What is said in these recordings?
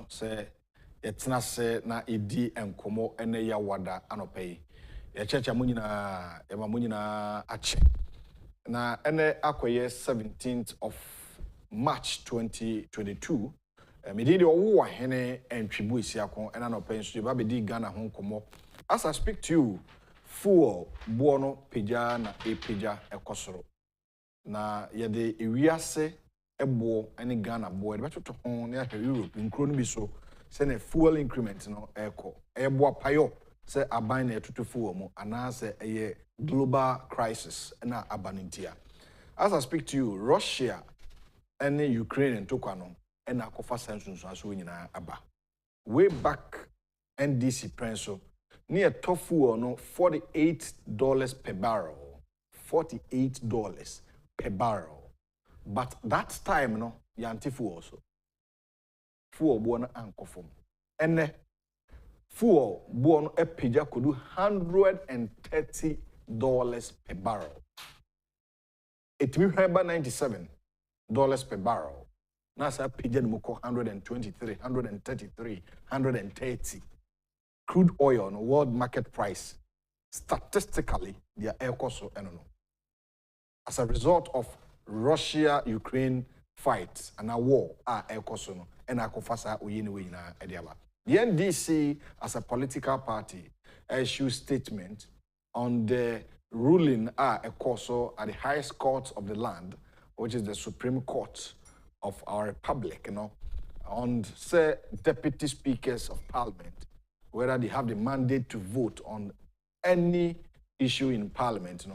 se yetena se na edi enkomo ene ya wada anopai ye checha munyina ya mamunyina ache na ene akoye 17th of March 2022 medidi owo hene entwibu isiakon ena anopai nso ba bedi Ghana ho nkomo. As I speak to you, full buono peja na epeja ekosoro na yede ewiase ebo ene Ghana bo e beto ho na ya Europe nkro no bi so se na fuel increment no eko ebo apayo se aban na etutu fuel mu ana se eye global crisis na abanintia. As I speak to you, Russia and Ukraine and Tokano and akofa sensus aso nyina aba way back NDC prenso near top fuel no $48 per barrel. $48 per barrel. But that time no yanti fuel also. Fuel buona ankofom. Ene fuel buona epeja kodu $130 per barrel. It will have $97 per barrel. Nasa peja muko 123, 133, 130. Crude oil no world market price statistically they are also as a result of Russia-Ukraine fights and a war no and akofasa uyini na ediaba. The NDC as a political party issued statement on the ruling ekoso at the highest court of the land, which is the Supreme Court of our republic, on say deputy speakers of parliament, whether they have the mandate to vote on any issue in parliament,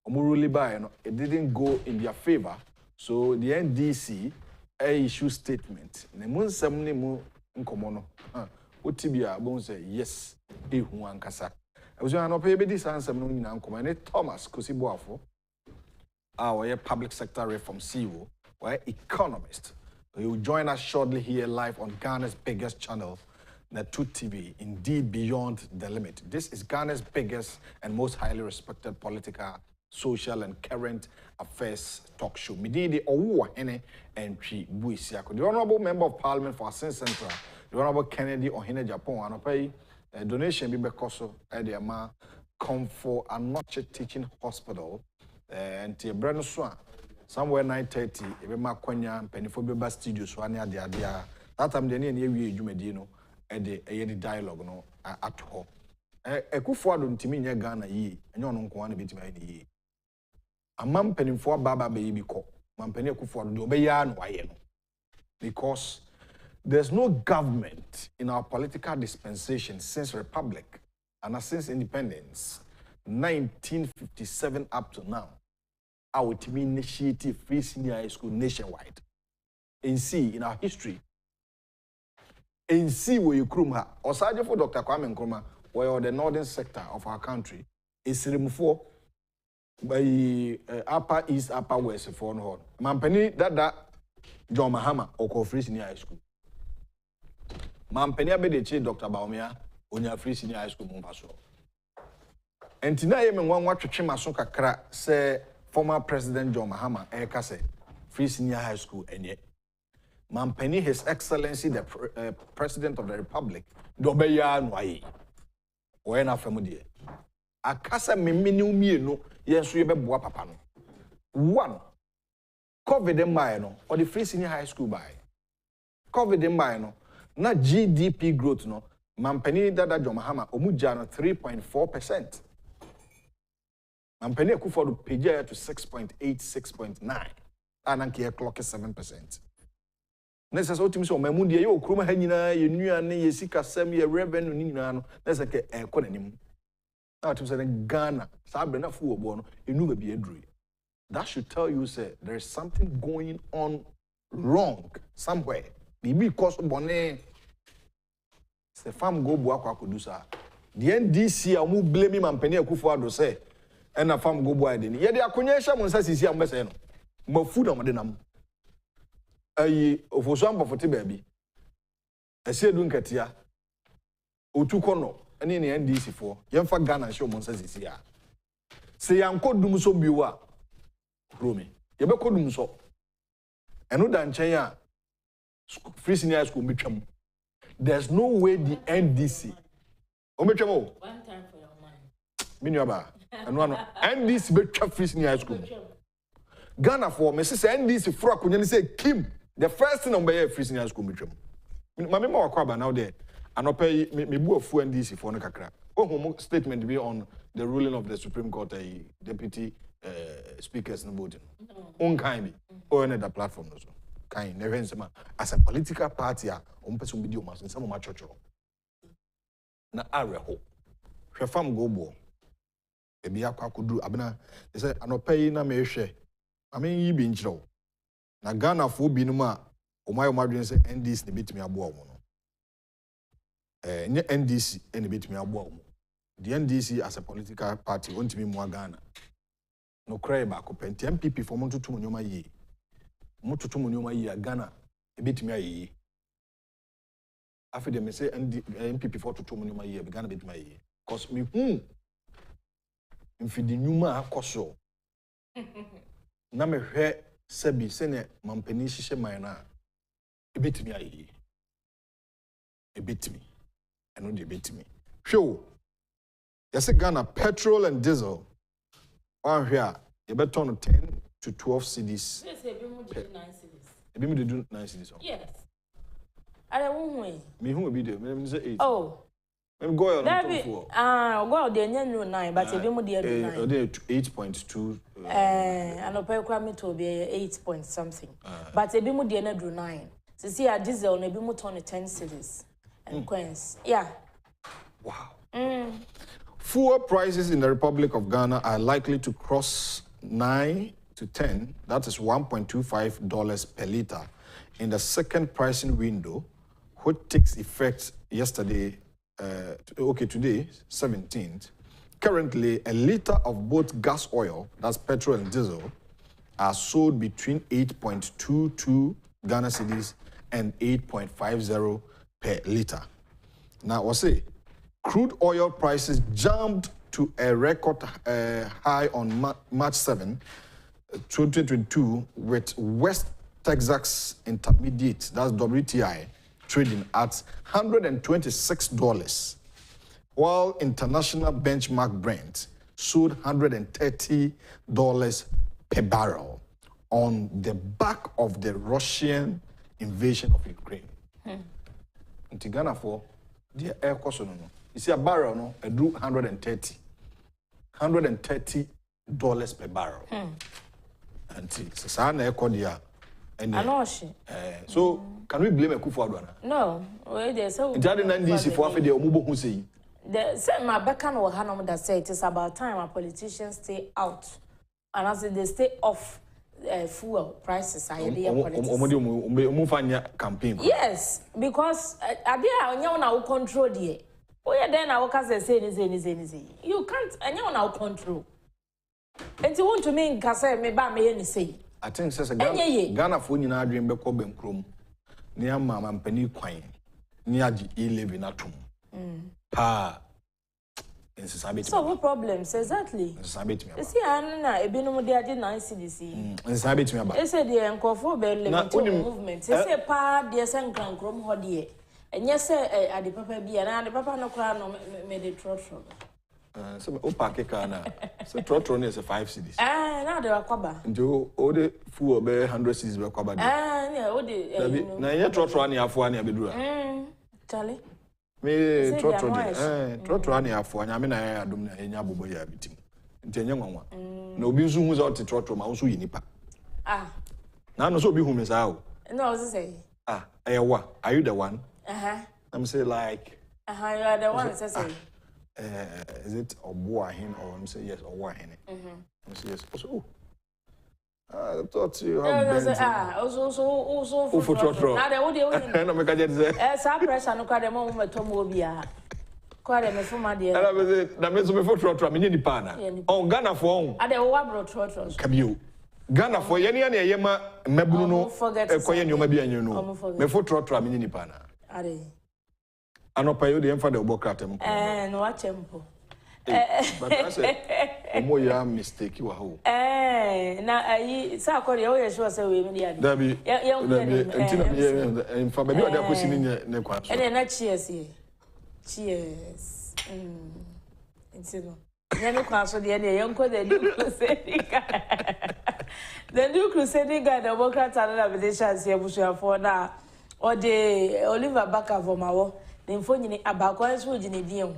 it didn't go in their favor. So the NDC issued statement. Say yes, Thomas Kusi Boafo, our public sector reform CEO, or economist. He will join us shortly here live on Ghana's biggest channel, Netu TV, indeed beyond the limit. This is Ghana's biggest and most highly respected political, social, and current affairs talk show. Mididi Owo Hene Entry Buisiako. The Honorable Member of Parliament for Asin Central, the Honorable Kennedy Agyapong, and pay a donation Bibekoso Ediama akufo-addo Teaching Hospital and Breno Swan. Somewhere 9:30, Ebema Kwanya, Penifobeba Studios, one year there. That time, the near Jumedino. The dialogue no at home. Akufo-addo ntimi nya Ghana yi, enye ono nko wana bitima yi. Amam penimfo baba be bi ko. Mampeni Akufo-addo de obeya no aye no. Because there's no government in our political dispensation since republic and since independence 1957 up to now. Our team initiative free senior high school nationwide. In our history, in see where you krumha, or Sergeant for Dr. Kwame Nkrumah, where the northern sector of our country is removed by upper east, upper west for no. Mampeni that John Mahama or free senior high school. Mampeni abedechi Dr. Baumia, onya free senior high school Mumpaso. And tonight, I want to chimaso kakra say former President John Mahama say free senior high school and yet. Mampeni His Excellency the President of the Republic, Dobeya Nwai. Wena famudi. Akasa memini umienu yensu yebe bua papa no. One, COVID no, or the free senior high school by. COVID no, na GDP growth no, Mampeni Dada John Mahama omuja no 3.4%. Mampeni Akufo-addo peja to 6.8, 6.9. Ananki clock is 7%. Nessa so timi so mamundi ye okroma ha nyina ye nuane ye sika sem ye revenue ni nyina no nessa ke ekọ nanim na timi say Ghana sabre na fu obo no enu ba bi aduru. That should tell you say there is something going on wrong somewhere. Bibi cause bone se fam go bo akwa kodusa the NDC amu blame Mampeni Akufo-addo say na fam go bo ade ni ye de akonya hia mo nsa sisi am be say no mafu na mo de nam ofoso ambofote baabi asiedu nkatia otukono ene ne NDC fo yemfa Ghana hye omonsa sisi a se yankodum so biwa romi yebekodum so eno da nchen a free senior school betwam there's no way the NDC. One time for your mind. Minuaba. And one NDC be trap free senior high school. Ghana for me say NDC for akunya say Kim. The first thing on be free senior high school betwem. My member wa now there. Anope me Boafo NDC for no kakra. Oh, statement be on the ruling of the Supreme Court deputy speakers in voting. Kind be. Or another platform also. Kind never as a political party person video mas in some of my church. Na areho. Hwefam go bo. Ebi akwa kudu abena they say anope na me hwe. Amen yi bi nkyerɛw. Na Ghana fo bi no ma omayo madwen say NDC ne betimi abo omo no. Nye NDC ne betimi abo omo. The NDC as a political party won't be more Ghana. No cry back up and MPP for Montu Munyoma ye. Motu Munyoma ye Ghana a bit me ye. After them say MPP for Munyoma ye began a bit my ye. Cause me if the Numa Koso Name he Sebi Sene Mampenishi Mayana a bit me ye. A bit me. I know they bit me. Show. Yes, Ghana petrol and diesel. On here, you better turn 10 to 12 cedis. Yes, they do 9 cedis. They do 9 cedis. Yes. I don't know. Me who will be there? Me say 8. Oh. Me go on. Well, they no 9, but they be there 9. They 8.2. And no pay kwame to be 8 point something. But they be mo there do 9. So see a diesel ne be mo turn 10 cedis. And coins. Yeah. Wow. Fuel prices in the Republic of Ghana are likely to cross 9 to 10, that is $1.25 per liter, in the second pricing window, which takes effect today, 17th. Currently, a liter of both gas oil, that's petrol and diesel, are sold between 8.22 Ghana cedis and 8.50 per liter. Now, we'll say, crude oil prices jumped to a record high on March 7, 2022, with West Texas Intermediate, that's WTI, trading at $126, while international benchmark Brent sold $130 per barrel on the back of the Russian invasion of Ukraine. In Ghana for the air cost, you see a barrel, no, I drew $130 per barrel. And see, so I so can we blame akufo-addo? No, there's so. NDC for the Omubo who say. The my backhand or Hanum that say it is about time our politicians stay out, and as they stay off fuel prices. I campaign. Yes, because I did now control the. Oh yeah, then I can say you can't. I now control. And you want to mean Kasa me ba me say. I think says Ghana for nyina adwen be ko benkrom. Ni ama mampani kwan. Ni agi e-levy na tum. Pa. So what problems exactly? You see, I be no dey adi 9 CDC. Nsabet me aba. They say the enkofo be movement. They say pa dey sen krankrom ho dey. And yes, adi papa bi na adi papa no kra no me dey trotro. So o park car na. So trotro is 5 cedis. Now they akwaba. Njo o de fuel be 100 cedis be akwaba. Yeah, o de na ye trotro ani afo ani abedura. Charlie. Me trotro ani afo anya me na ya adom na enya bobo ya bitim. Nti enya nwanwa. Na obi nso hu za o te trotro ma nso yi nipa. Na no so obi hu me sa o. No, I was say. Ayewa, are you the one? I'm say like you are the one say. Is it Obuahin or I'm say yes, Obuahin. I'm say yes. Also, I thought you have also for trotro. Now they would you. No, make I say. Pressure no kwa dem mo tomo bia. Kwa dem for my dear. Na me so me for trotro, me ni pa na. On Ghana for. Ade wo abro trotro. Kabio. Ghana for ye ne ye ma mabunu no ekoye nyoma bia nyu no. Me for trotro, me ni pa na. Ade. Anopa you the emfa de obokratem. No wa chempo. But I said, omo ya mistake wa ho. Na ayi sa akori o ye sure say we me dia. Dabi. Entina me en fa baby o da kosi ni ne kwa so. Na cheers here. Cheers. Entino. Nyame kwa so de ne yenko the new crusade. The new crusade guy the Democrat and Abedisha say busuafo na o de Oliver Baka Vomawo. The info abakwa nso gine diem.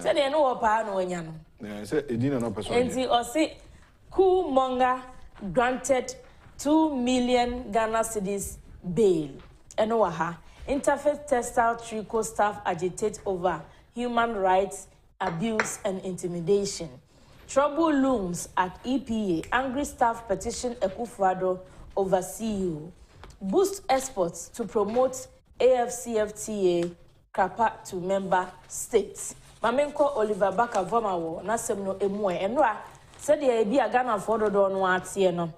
Say de no wo pa no anya no. Say edina no person. Enti o say Kumonga granted 2 million Ghana cedis bail. Eno waha. Interfaith textile tricot staff agitate over human rights abuse and intimidation. Trouble looms at EPA. Angry staff petition akufo-addo over CEO. Boost exports to promote AFCFTA Kapa to member states. Mamenko Oliver Baka Vomawo na semno emwe enwa said the Abia Ghana for the don watie no.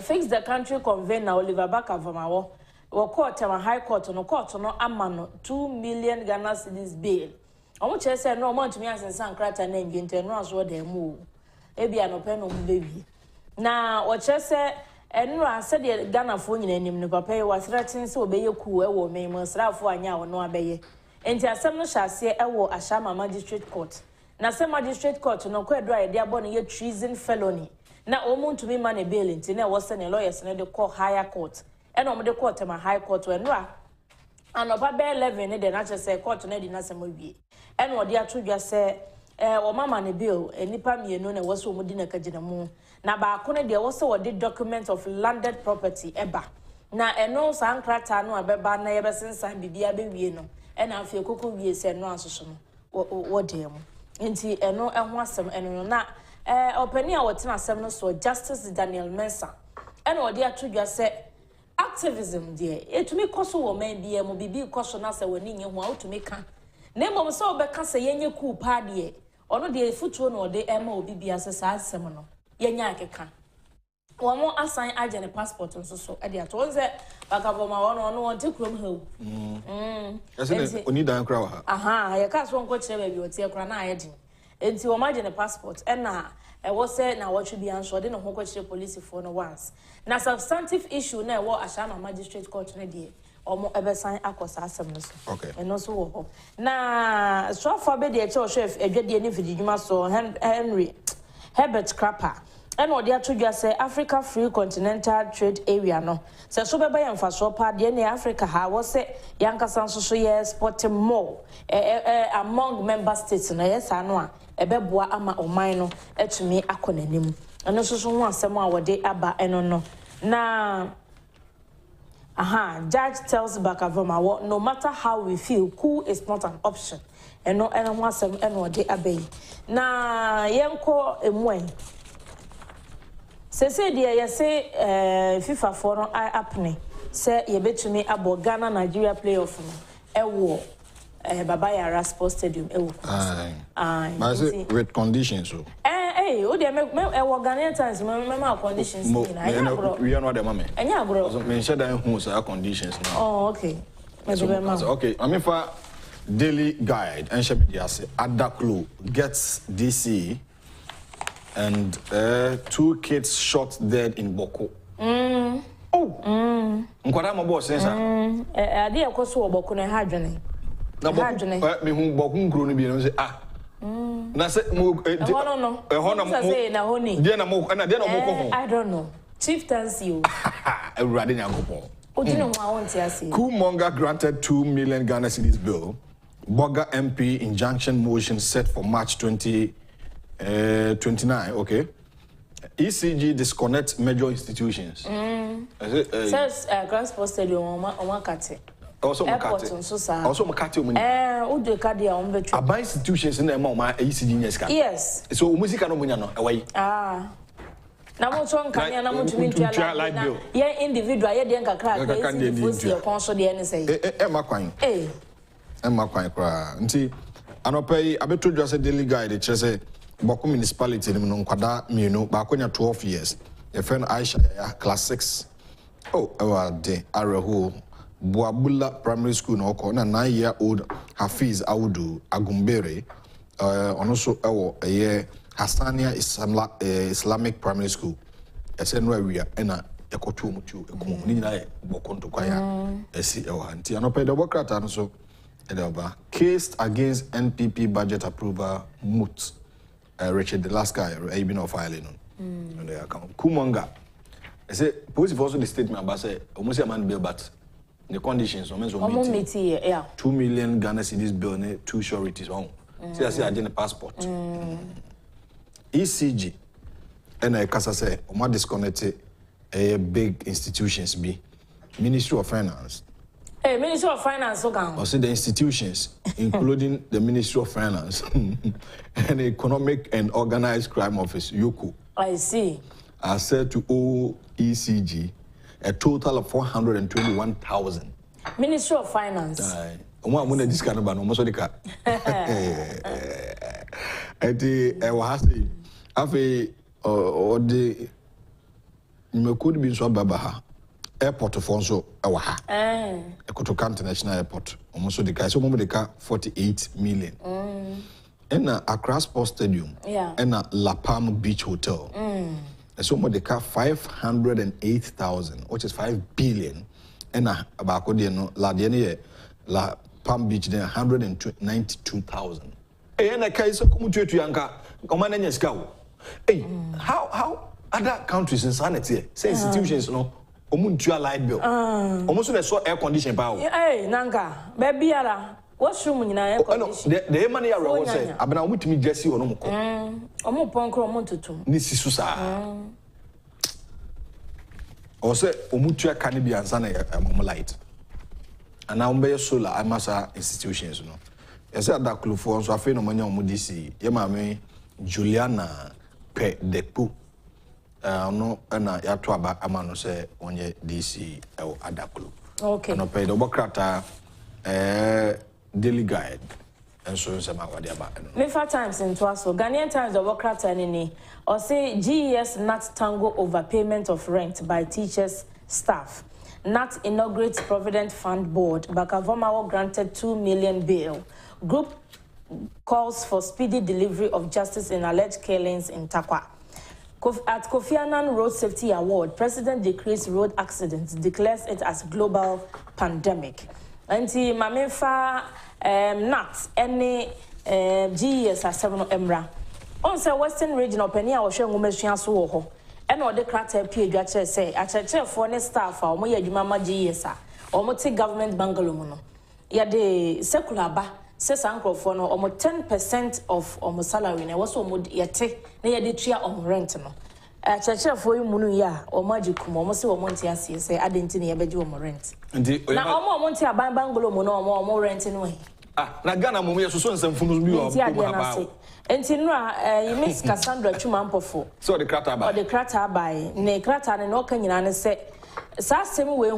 Fix the country convene na Oliver Baka Vomawo wo court ma high court no amano 2 million Ghana cedis bail. Omo che say no mo ntumi asensan krata na ndwente no aso de mu ebia no pe no bebi. Na wo che say enura said the Ghana fo nyina nim no papa ye wasratin se obeye ku e wo memo srafo anya wo no abeye. Enti asem no hyase e wo Ashama Magistrate Court. Na se Magistrate Court no ko edo ayede abo no ye treason felony. Na omo ntumi ma na bail enti na wo se ne lawyers ne de call higher court. E no mo de court ma high court enura anoba be 11 ne de na che say court na di na se mo wie. E no de atodwa se o mama ne bill enipa mienu na wo se omo di na kagina mu. Na ba ko ne de wo se wo de document of landed property eba. Na eno sankrata no abeba na ye besensan bibia be wie no. E na afie koko wie se no asoso no wo de mu. Enti eno ho asem eno na opani a wotina asem no so Justice Daniel Mensah. E no de atodwa se activism there etumi koso wo man bia mo bibi koso na se wani nye ho a otumi ka na mom se obeka se yenye ku pa de ono de futuo no de ema obi bia se sa asem no yenya akeka wo mo assign agene passport nso so e de atonze baka boma wono ono wonte krom ha ese oni dan kra wa ha aha ye ka so nko kire ba bi otie kra na aye din enti wo magene passport e na e wo se na wo twi bia nso de no ho ko kire police for no once na substantive issue na wo Ashama Magistrate Court na die omo ebesan akosa asem no so okay eno so wo na so for be de che chef edwade ni fidijuma so Henry Herbert Crapper eno de atodwa se Africa Free Continental Trade Area no se so beba yemfa so pa de na Africa ha wo se yankasa nso so ye export more among member states na yes ano a ebeboa ama oman no etumi akonanim eno so ho asem a wode aba eno no na judge tells Baka Vomawo no matter how we feel cool is not an option eno ho asem eno de abai na yenko emwen se de ye se FIFA for no apne se ye betumi abo Ghana Nigeria playoff no ewo Baba Yara Sports Stadium ewo but with conditions so o de me Ghanaian times me conditions we are not the mama enya agro so me share that who say conditions now okay okay I mean for daily guide and share media say Adaklo gets DC and 2 kids shot dead in Boko nkwada mo boss sense ade ekoso Boko na ha dwene na Boko me hu Boko ngro no bi no say na say mo no say na honi dia na mo na dia na mo ko ho I don't know chieftaincy o Ewurade Nyankopon Odino ho awonti ase Kumonga granted 2 million Ghana cedis bill Boga MP injunction motion set for March 29 okay ECG disconnect major institutions says Transport Stadium on Kate also Makati Udo Kadi on betray Aba institutions in the mama ECG nyeska yes so umuzika no munya no ewai na mo so nkanya na mo tumi ntwa like bill ye individual ye de nkakra ka ECG for konso de ne say makwan makwan kra nti anopai abetodwa se daily guide che say Boko municipality no nkwada mienu ba akonya 12 years e friend Aisha ya class 6 de Areho Boabula Primary School no ko na 9-year-old Hafiz Audu Agumbere also a Hassania Islamic Primary School. I said no area and ekotu mutu ekumu ni nyina bokonto kwaya esi ewo anti anope Democrat and so edoba case against NPP budget approval moot Richard the last guy been of filing on the account Kumonga I say police also the statement about say almost a man bill but the conditions meeting 2 million Ghana cedis bill ne 2 sureties on say I say agenda passport ECG and I kasa say o disconnected big institutions be Ministry of Finance. Hey, Ministry of Finance, or say the institutions, including the Ministry of Finance and Economic and Organized Crime Office, YOCO. I see. Are said to owe ECG a total of 421,000. Ministry of Finance. One money this kind of almost the car. At the Wahasi, Afe or the you could be so babaha airport of Fonso Awaha. Ekotoka International Airport. Almost the guy so moment the 48 million. And Accra Sports Stadium. And La Palm Beach Hotel. And so the car 508,000, which is 5 billion. And about La Palm Beach there 192,000. And I can't so come to Yanka. Come on and hey, how other countries in sanity, say institutions, no, omuntua light bill. Almost they saw air condition power. Hey, Nanga, baby, what's room in air condition? The money I was saying, I've been out to me, Jesse, or no more. Omuponko, Montutu. This is Susa. Or say, Omutua Canibian Sana, a light. And now, be solar, I must institutions, you know. I said that clue for so I feel no money on Mudisi, Yamame, Juliana, Pe Depu. No, and ya twaba amano say onye DC or adaklu. Okay. No pay the Democrat daily guide and so some what about. Mefa times in Twaso, Ghanaian Times the Democrat any or say GES not tango overpayment of rent by teachers staff. Not inaugurates Provident Fund Board. Bakavomawo granted 2 million bail. Group calls for speedy delivery of justice in alleged killings in Takwa. At Kofi Annan Road Safety Award, President decrees road accidents, declares it as global pandemic. Anti Mamefa not any GES as 7 Emra. On the Western region of Penia or Shangumesia Suho, and or the crater P. Gatcher say, at a chair for staff or Moya Jumama GES or Moti government bungalow. Yade secular ba. Says Uncle for no almost 10% of almost salary. I was almost yet near the tree on rent. No, a church for you, Munuya or Magicum, almost or Montiasi say, I didn't need a bedroom rent. Now, almost Montia buy bungalow, more rent anyway. Ah, Nagana Mumia, so some from you. And Tinra, you miss Cassandra Chumampofo. So the crater by the crater by Ne Crater and Okan and say, Sassem way,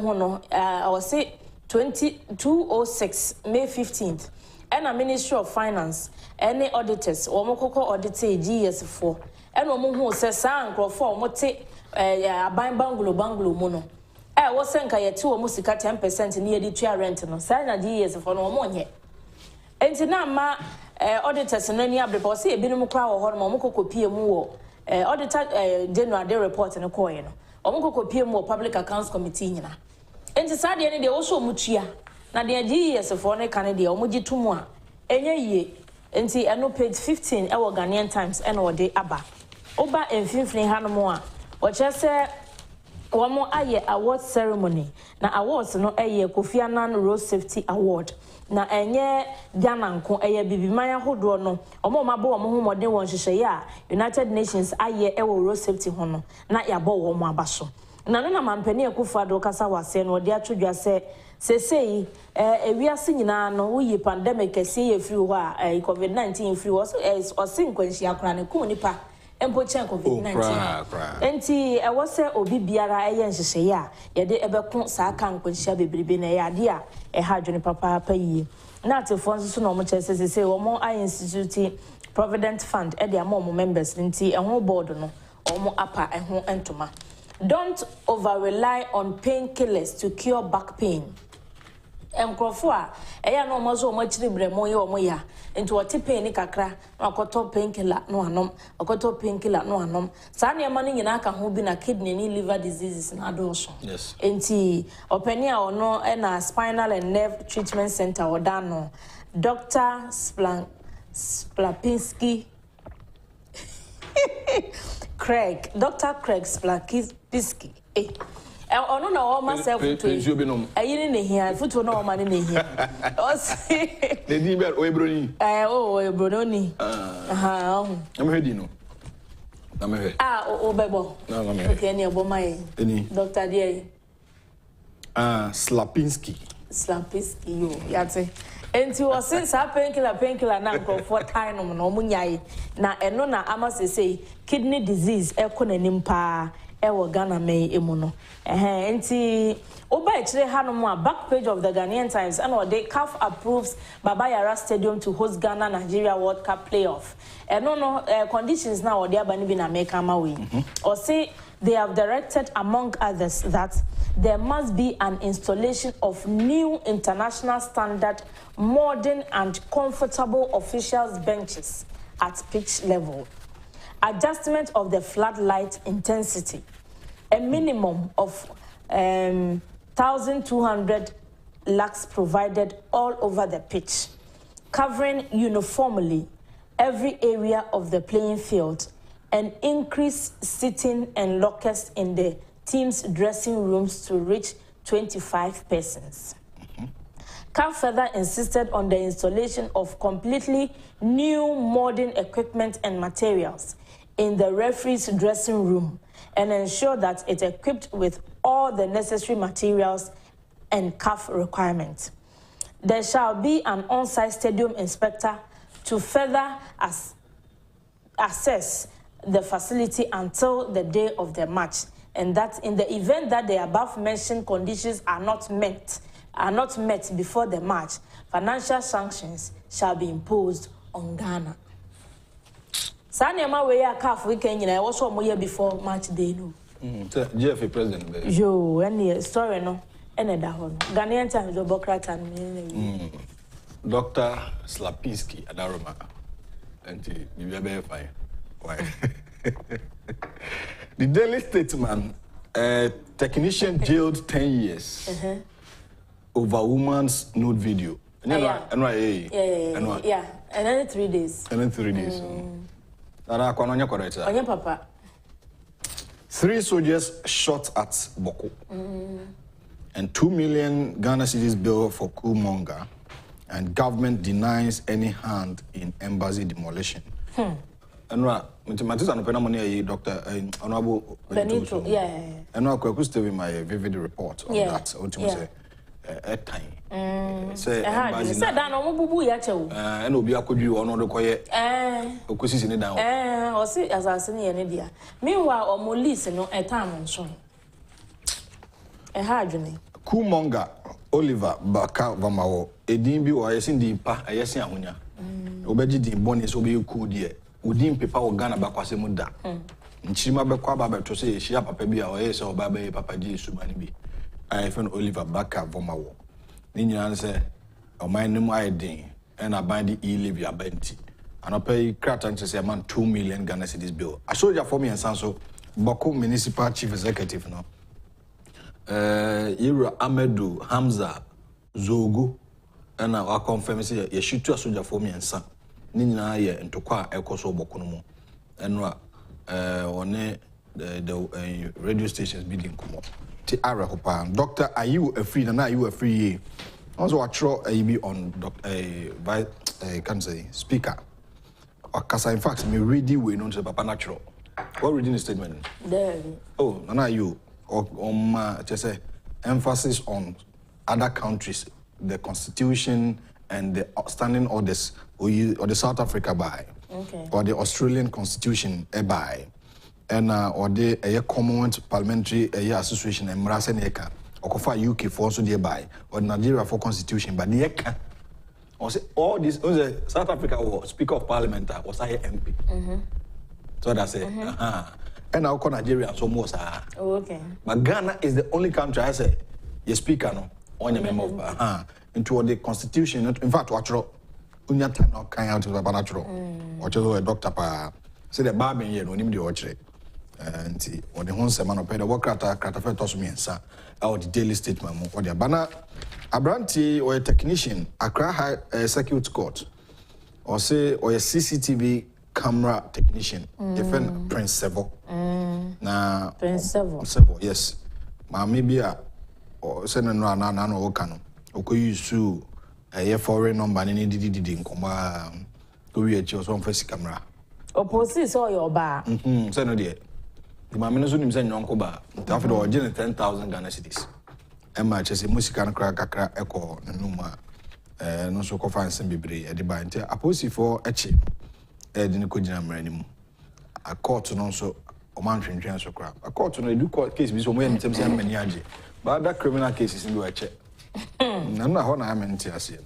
I was say 2206, May 15th. And a Ministry of Finance, any auditors, or Mokoko audited GS4, and Omo says, Sanko for Mote, a bungalow mono. I was saying, I had 2 almost 10% near the chair rent, no, sign a GS for no more yet. And now, auditors and any other boss, a minimum crowd or Momoko PMO, auditor general day report in a coin, or Moko PMO Public Accounts Committee. And decided any day also Muchia. Na the GES for ne Canada omoji tumu a enye ye enti eno page 15 ewo Ghanaian Times eno de aba oba emfinfini hanomo a o chese womo aye award ceremony na awards no eye Kofi Annan Road Safety Award na enye Ghana nko eye bibiman ahodo no omo mabo omo homode won hyehyeye a United Nations aye ewo road safety ho no na yabo wo mo abaso na no na mampani akufo-addo kasa wase no de atwodwa se sesei ewiase nyina no wuyi pandemic ese ye free ho a COVID-19 free was osinkwаншia akra ne kum nipa empo chen COVID-19 enti wose obi biara eye nhyehyeye a ye de ebeko saa kan kwanshia bebrebe na ye ade a ha dwene papa yi na atefo nso no mo chese sesei wo mo institute Provident Fund e de amom members nti ehho board no omo apa ehho entoma. Don't over-rely on painkillers to cure back pain. Enkrofo a eya no mo so mo chiri bremo ye omo ya enti wote pain ni kakra na akoto painkiller no anom akoto painkiller no anom sa na ema no nyina aka ho bi na kidney ni liver diseases na adolso yes enti opani a ono na spinal and nerve treatment center odano Dr. Splapinski Dr. Craig Splapinski ono na o ma self to ayini ne hia futu na o ma ne hia o si the di be o ebroni o ebroni aha am hedi no am he o bebo no me okay ni obo mai Dr. Dieye Slapinski yo yate enti o sin sa painkiller na nkrofo time no no munyai na eno na ama sesei kidney disease ekonanim pa ewo Ghana me emu no enti oba ekire hanom a back page of the Ghanaian Times and or they CAF approves Baba Yara Stadium to host Ghana Nigeria World Cup playoff no conditions now or they abani bi na make ama we or say they have directed among others that there must be an installation of new international standard modern and comfortable officials benches at pitch level, adjustment of the floodlight intensity, a minimum of 1,200 lux provided all over the pitch, covering uniformly every area of the playing field, and increase seating and lockers in the team's dressing rooms to reach 25 persons. CAF further insisted on the installation of completely new modern equipment and materials in the referee's dressing room and ensure that it's equipped with all the necessary materials and CAF requirements. There shall be an on-site stadium inspector to further assess the facility until the day of the match, and that in the event that the above mentioned conditions are not met before the match, financial sanctions shall be imposed on Ghana. Sanyama we ya CAF weekend I was so moye before match day no. GFA president. Yo, any story no. Ene da ho. Ghanaian Times Obokrata no. Dr. Slapinski Adaroma. Anti you be fine. Why? The Daily Statesman, technician jailed 10 years over woman's nude video. Yeah. And then 3 days. And then 3 days. Onye papa. 3 soldiers shot at Boko. And 2 million Ghana cedis bill for Kumonga. And government denies any hand in embassy demolition. Enra, Matis and Penamoni, Dr. Honorable Benito. And I could stay with my vivid report on that. Ultimately, at time. Say, said that no bubu yacho. And Obi Akudu or no quiet. Kusi in it down. Or see as I seen in India. Meanwhile, or more listen no a time on son. A hardly. Kumonga, Oliver, Baka, Vamao, Edimbi, or I seen the pa, I see Ahunya. Obeji the bonus will be cool dear. Udin pepa o Ghana bakwase mu da. Nchima be kwa baba to say shia papa bi a o yesa o baba e papa di subani bi. I friend Oliver Baka Vomawo. Ni nyina se o man nim aiden e na ban di e-leave ya banti. Anopa krata nche say man 2 million Ghana cedis bill. A soldier for me and so Boko municipal chief executive no. Ira Amedu Hamza Zogo and I confirm say ye shoot a soldier for me and son. Nina ye ntokwa ekoso bokono mu enwa one the radio stations bidding komo ti ara hopa Dr. Ayu Afri na Ayu Afri also atro be on by can say speaker akasa in fact me ready we no say papa natural what reading the statement there oh na you just say emphasis on other countries, the constitution and the standing orders or the South Africa by, or the Australian constitution by, and or the Commonwealth Parliamentary Association and Mraseneka, or Kofa UK for also thereby, or Nigeria for constitution, but the ECA, or say all this, South Africa was Speaker of Parliament was I MP. So that's it. And I'll call Nigeria so most okay. But Ghana is the only country I say, your speaker no, on your member of into the constitution in fact watchro unya time no kan out of natural watchro a doctor pa say the barbing here no nim de watchre nti on the hon sema no pay the workrata fe toso miensa out the daily statement mo the bana abranti or a technician Accra High Circuit Court or say or a CCTV camera technician defend Prince Sevo na Prince Sevo yes ma maybe or send no na no okano okoyusu a foreign number ni didi nkoma to we echi so mfasi camera opposite so your bar say no there the ma me so nim say nyonko ba after the original 10,000 Ghana cedis Emma chese musika no kra kakra eko nanuma no so ko fan sem bebre e de ba ntia aposi for echi e de ne ko gina mra nimu a court no so o man twentwen so kra a court no do court case bi so mo ya ntem say mani age but that criminal cases bi wa che na ho na amenti ase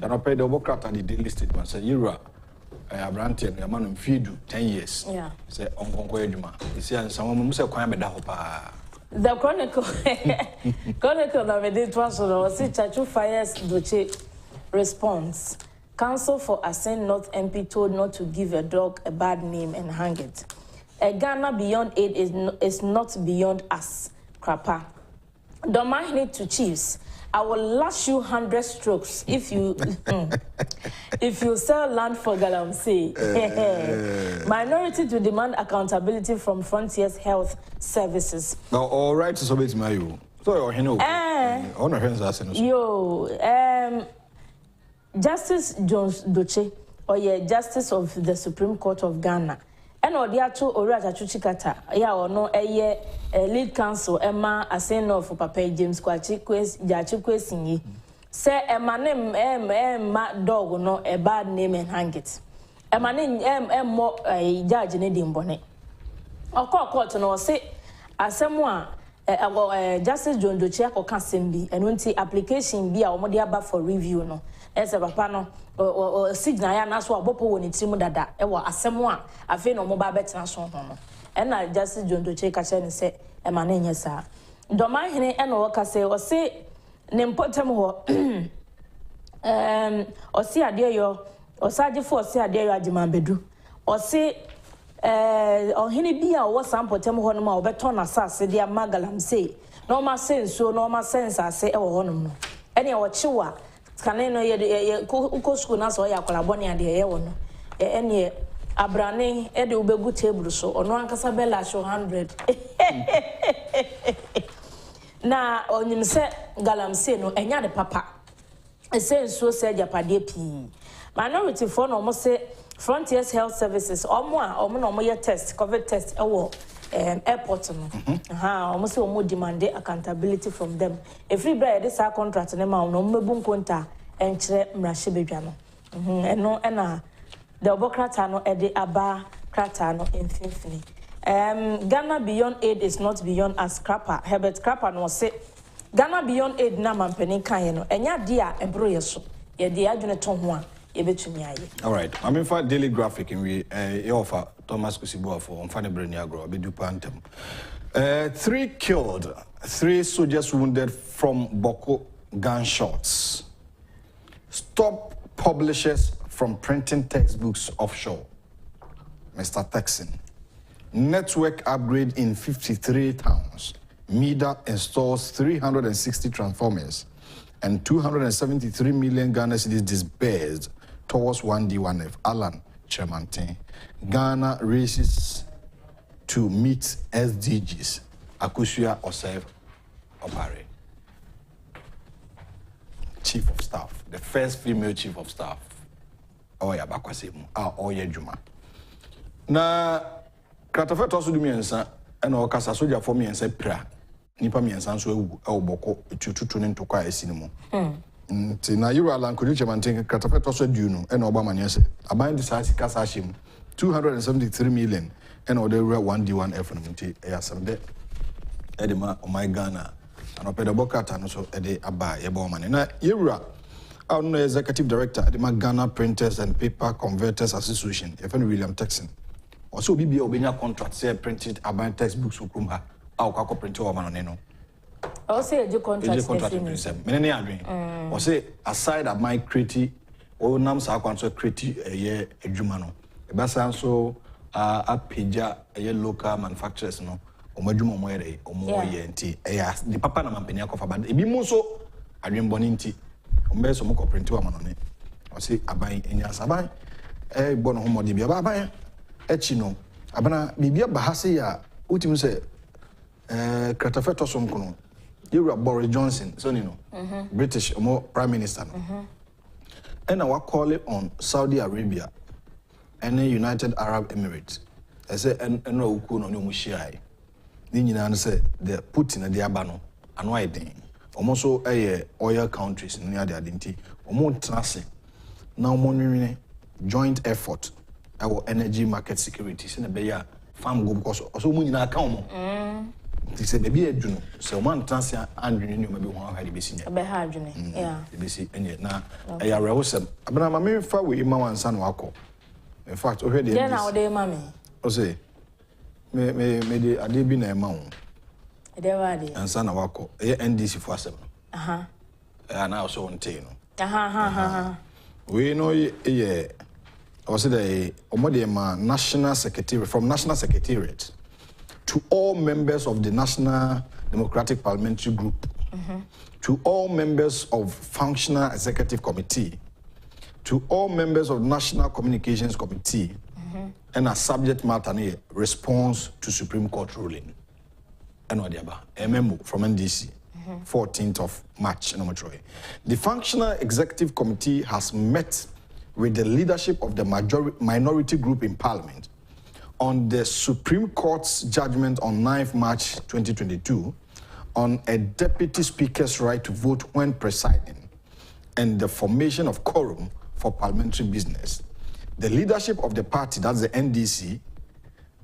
ya no pay the obokrata the daily statement say yura abrante no ma no feedu 10 years yeah say onkonko adwuma isi an samo mo say kwan be da ho pa. The Chronicle that we did was Chachu Fires Doche response. Council for Ascent North MP told not to give a dog a bad name and hang it. A Ghana beyond aid is not beyond us. Krapa. Don't mind it to chiefs. I will lash you 100 strokes if you if you sell land for Galamsey. Minority to demand accountability from Frontiers Health Services. Now, all right, so it's my you. So you know, on our hands are yo, Justice Jones Doche, or Justice of the Supreme Court of Ghana. And or the two Oraja Chuchikata, ya or no a lead counsel Emma Aseno for Papa James Kwachikwes Jachikwes say Emma name dog no a bad name and hang it. Emma name more a judge in Edim Bonnet. Or call court no say Asemwa Justice John Doche or Kasimbi and when the application be our modiaba for review no. As a papa or signal ya na so abopo woni timu dada e wo asemo a afi no mo ba betina so ho no e na Justice John Doche ka che ne se e ma na nya sa ndoma hene e no ka se o se ne mpotem ho o si ade yo o saje fo o si ade yo agima bedu o se o hene bi a wo sampotem ho no ma obeto na sase dia magalam se no ma senso no ma sensa se e wo ho no no ene wo chiwa Kane no ye uko school na so ya kwalabone ade ye wo no ene abrane e de ubegu table so ono ankasa bella show 100 na onyim se galamse no enya de papa esenso se Agyapade pi minority for no mo se Frontiers Health Services omo no mo ye test covid test e wo airport no almost omo demand accountability from them every bride this contract ne ma no mebu nkonta enkyere mrahye bedwa no eno na the obokrata no e de aba krata no mfimfini Ghana beyond aid is not beyond us. Krapa Herbert Krapa no say Ghana beyond aid na mampeni kan no enya de a ebro yeso ye de adwene to ho a ye betumi aye. All right, I mean for daily graphic in we offer Thomas Kusi Boafo on Fanny Breniagro be do pantem 3 killed, 3 soldiers wounded from Boko gunshots. Stop publishers from printing textbooks offshore. Mr. Texan. Network upgrade in 53 towns. MEDA installs 360 transformers and 273 million Ghana cedis disbursed towards 1D1F. Alan Chemantin. Ghana races to meet SDGs. Akusia Osef Opare. Chief of Staff. The first female Chief of Staff. Oya Bakwasemu. Oya Juma. Na Kratafe tosu du miensa ena okasa soja for miensa pra nipa miensa nso ewu boko tututu ne ntokwa esi ne mu nti na Euro Alan Kudiche manten Kratafe tosu du no ena oba mane se aban disasi kasa him 273 million ena oda 1D1F no nti e asamde e de ma o my Ghana and opeda bokata no so e de aba ye ba mane na Euro no executive director de ma Ghana Printers and Paper Converters Association even William Texan also BBA obenya contract say printed about textbooks ukuma au kako print o manone no Also, a contract. Many are or say aside of my creative or nams are concerned creative a year a Jumano. A Bassan so a pija a local manufacturers no or Majumo Moire or more tea. The papa na mampenia of about a bimuso a dream boninti or best of more print to a man on it. Or say a buying in your sabai a bon homo di biabaya echino abana bibia bahasi ya ultimate say Kratafeto Sonkono. You were Boris Johnson, so you know, British Prime Minister. And I will call it on Saudi Arabia and the United Arab Emirates. I say, and no, Kuno, no Mushiai. Then you say, the Putin and the Abano, and why then? Almost a oil countries near the identity, or more tracing. Now, monitoring joint effort, our energy market security, in a bear farm go because also money in account. They say maybe a juno, so one transfer and renew maybe one had been a behard, yeah. The BC and yet now I are awesome. But I'm a mere far with Imma and San Wako. In fact, already, yeah, now they mammy. Oh, say, may I did be a mount. There are and San Wako, NDC for 7. And now so on Tano. We know ye, or say the National Secretary from National Secretariat. To all members of the National Democratic Parliamentary Group, to all members of Functional Executive Committee, to all members of National Communications Committee, and a subject matter response to Supreme Court ruling. And what a memo from NDC, 14th of March. The Functional Executive Committee has met with the leadership of the minority group in Parliament on the Supreme Court's judgment on 9th March 2022 on a deputy speaker's right to vote when presiding and the formation of quorum for parliamentary business. The leadership of the party, that's the NDC,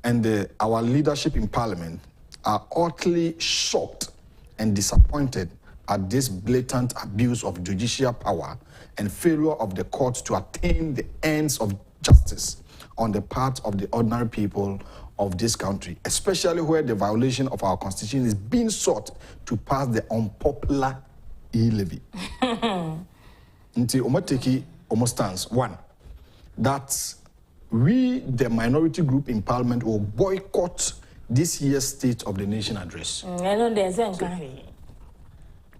and our leadership in parliament are utterly shocked and disappointed at this blatant abuse of judicial power and failure of the court to attain the ends of justice on the part of the ordinary people of this country, especially where the violation of our constitution is being sought to pass the unpopular e-levy. Until Omoteki almost stands. One, that we, the minority group in parliament, will boycott this year's State of the Nation address.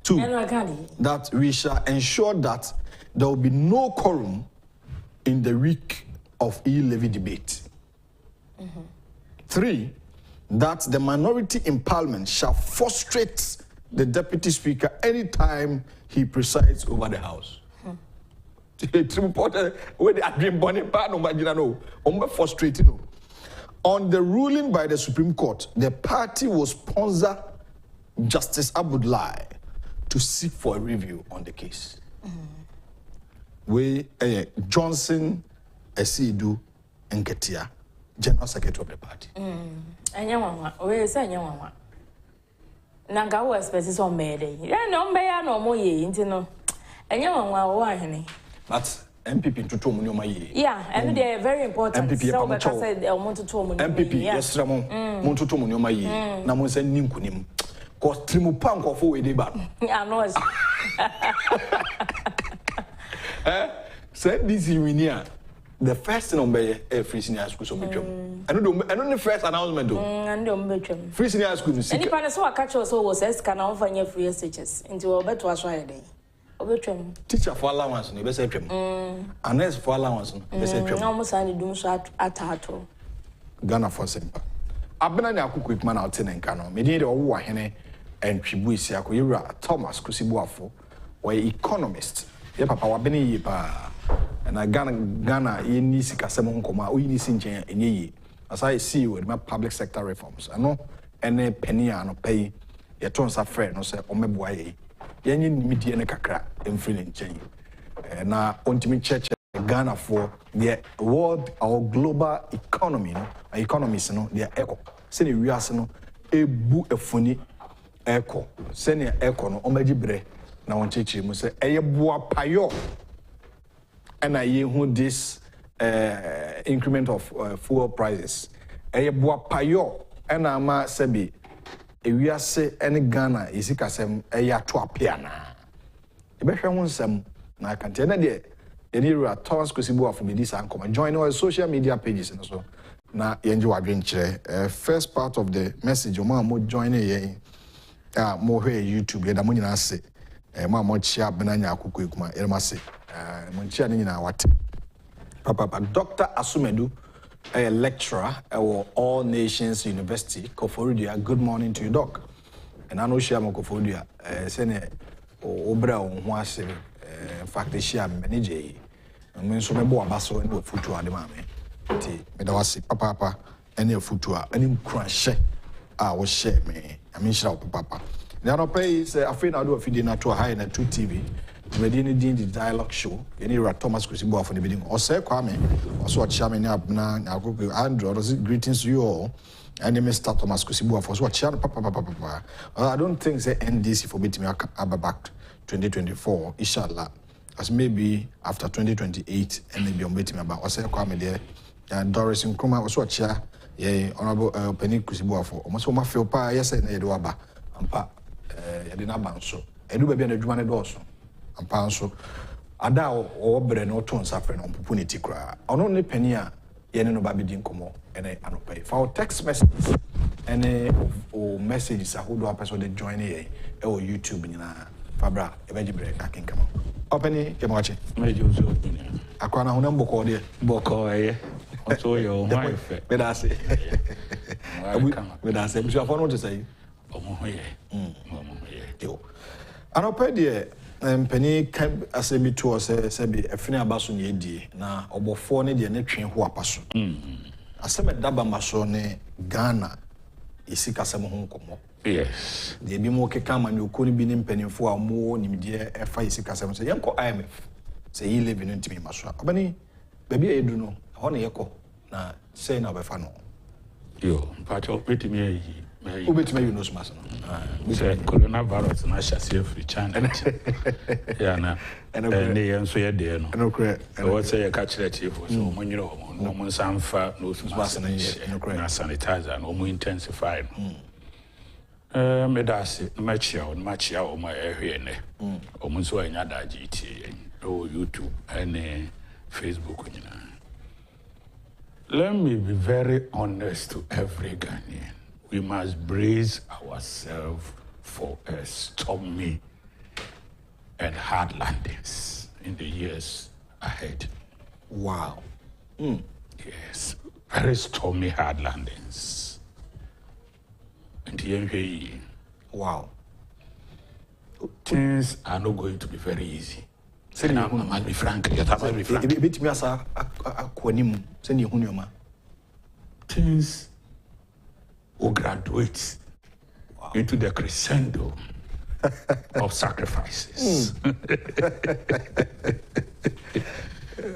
Two, that we shall ensure that there will be no quorum in the week of e-levy debate. Three, that the minority in parliament shall frustrate the deputy speaker anytime he presides over the house. On the ruling by the Supreme Court, the party will sponsor Justice Abdullahi to seek for a review on the case. Johnson Esidu Nketia, General Secretary of the party. We say Nyawa. Nanga was specific on Mayday. Yeah, no, Maya no more ye, no. And Nyawa, why? But MPP to Tomunoma ye. Yeah, and they are very important. MPP, so like I said, I want to Tomunoma. MPP, yes, Ramon, Montutomunoma ye. Namonsen Ninkunim. Cause Trimupang of away bad. Yeah, no. Said this in the first thing on by free senior school so much. I don't the first announcement though. And don't free senior school to see. Any partner so I catch us was as can offer your free SHS into a better Friday. Teacher for allowance, no best unless for allowance, best almost I do so at Hato. Ghana for simple. I've been a quick man out in Kano. Many of who are hene and Tribuisia Koira Thomas Kusi Boafo were economist. Ye papa wa bene yi pa. Na Ghana ye ni sika semon koma o yi ni sinchen enye yi. As I see with my public sector reforms. Ano ene penny ano pay ye ton sa frɛ no sɛ ɔmɛboa ye. Ye nyi nimidie ne kakra emfiri ne nkyɛn. Na ontimi church Ghana for the world or global economy no economies no they echo. Sɛ ne wiase no ebu efuni echo. Sɛ ne echo no ɔmɛgye bre na wɔn kyekye mu sɛ ɛyɛ boa payo and I hear this increment of fuel prices. Ɛyɛ boa payo and ama sebi ewiase ene Ghana isikasem eya to apia na ebehwe ho nsem na kante na de yeni Thomas Kusi Boafo be this and join our social media pages and so na yenje wadwen kire first part of the message mo join yen mo hwe YouTube ye da mo nyina ase mo chia benanya akoko ekuma ye ma se mo chia ne nyina wate papa Dr. Asumedu a lecturer at All Nations University Koforidua. Good morning to you, doc. And I know she am Koforidua sene obra ho ase in fact she am manager I mean so me bo abaso ne futu ade ma me ti me da wase papa ene futu a ene kranhye a wo share me I mean shira papa na no pay say afei na do afidi na to high na 2 TV we di the dialogue show any Thomas Kusi Boafo the bidding or say kwame also chairman na akoko Andrew greetings to you all and Mr. Thomas Kusi Boafo so chairman papa I don't think say NDC for me back 2024 inshallah as maybe after 2028 and maybe on betting about or say kwame there Doris Nkrumah also chair honorable Penny Kusi Boafo almost ma feel pa yes na yedo aba ampa yede na banso edu ba bia na adwuma ne dooso ampanso ada o bre no to nsafre no opportunity kra ono ne pani a ye ne no ba bedi nkomo ene anopai for text messages ene o messages ahodo apeso de join ye e o YouTube nyina fabra e beji bre ka kenkama openi ke moache meji uzo akwa na hunam boko de boko ye onto yo my fe be da se be da se bisu afọ no to say omo ye yo anopai de Penny can asemi to us say be afini abaso ne die na obofo ne de ne twen ho apaso aseme daba maso ne Ghana isikasem ho nkomo yes de bi mo keka ma ne okoni bi ne mpanimfo a mo nimde efa isikasem say yenko IMF say yi live no ntimi maso abani baby edu no ho ne yeko na say na obefa no yo pacho petimi yi ubetime you know smaso say coronavirus na shase free China ya na ne yenso ye de no no correct what say you catch that chief so mo nyiro no mo sanfa no smaso na sanitizer no mo intensify me da se ma chia o ma ehwe ne o mo so anya da GT o YouTube and Facebook nyina. Let me be very honest to every Ghanaian. We must brace ourselves for a stormy and hard landings in the years ahead. Wow. Yes, very stormy hard landings. And wow. Things are not going to be very easy. I must be frank. Things will graduate into the crescendo of sacrifices.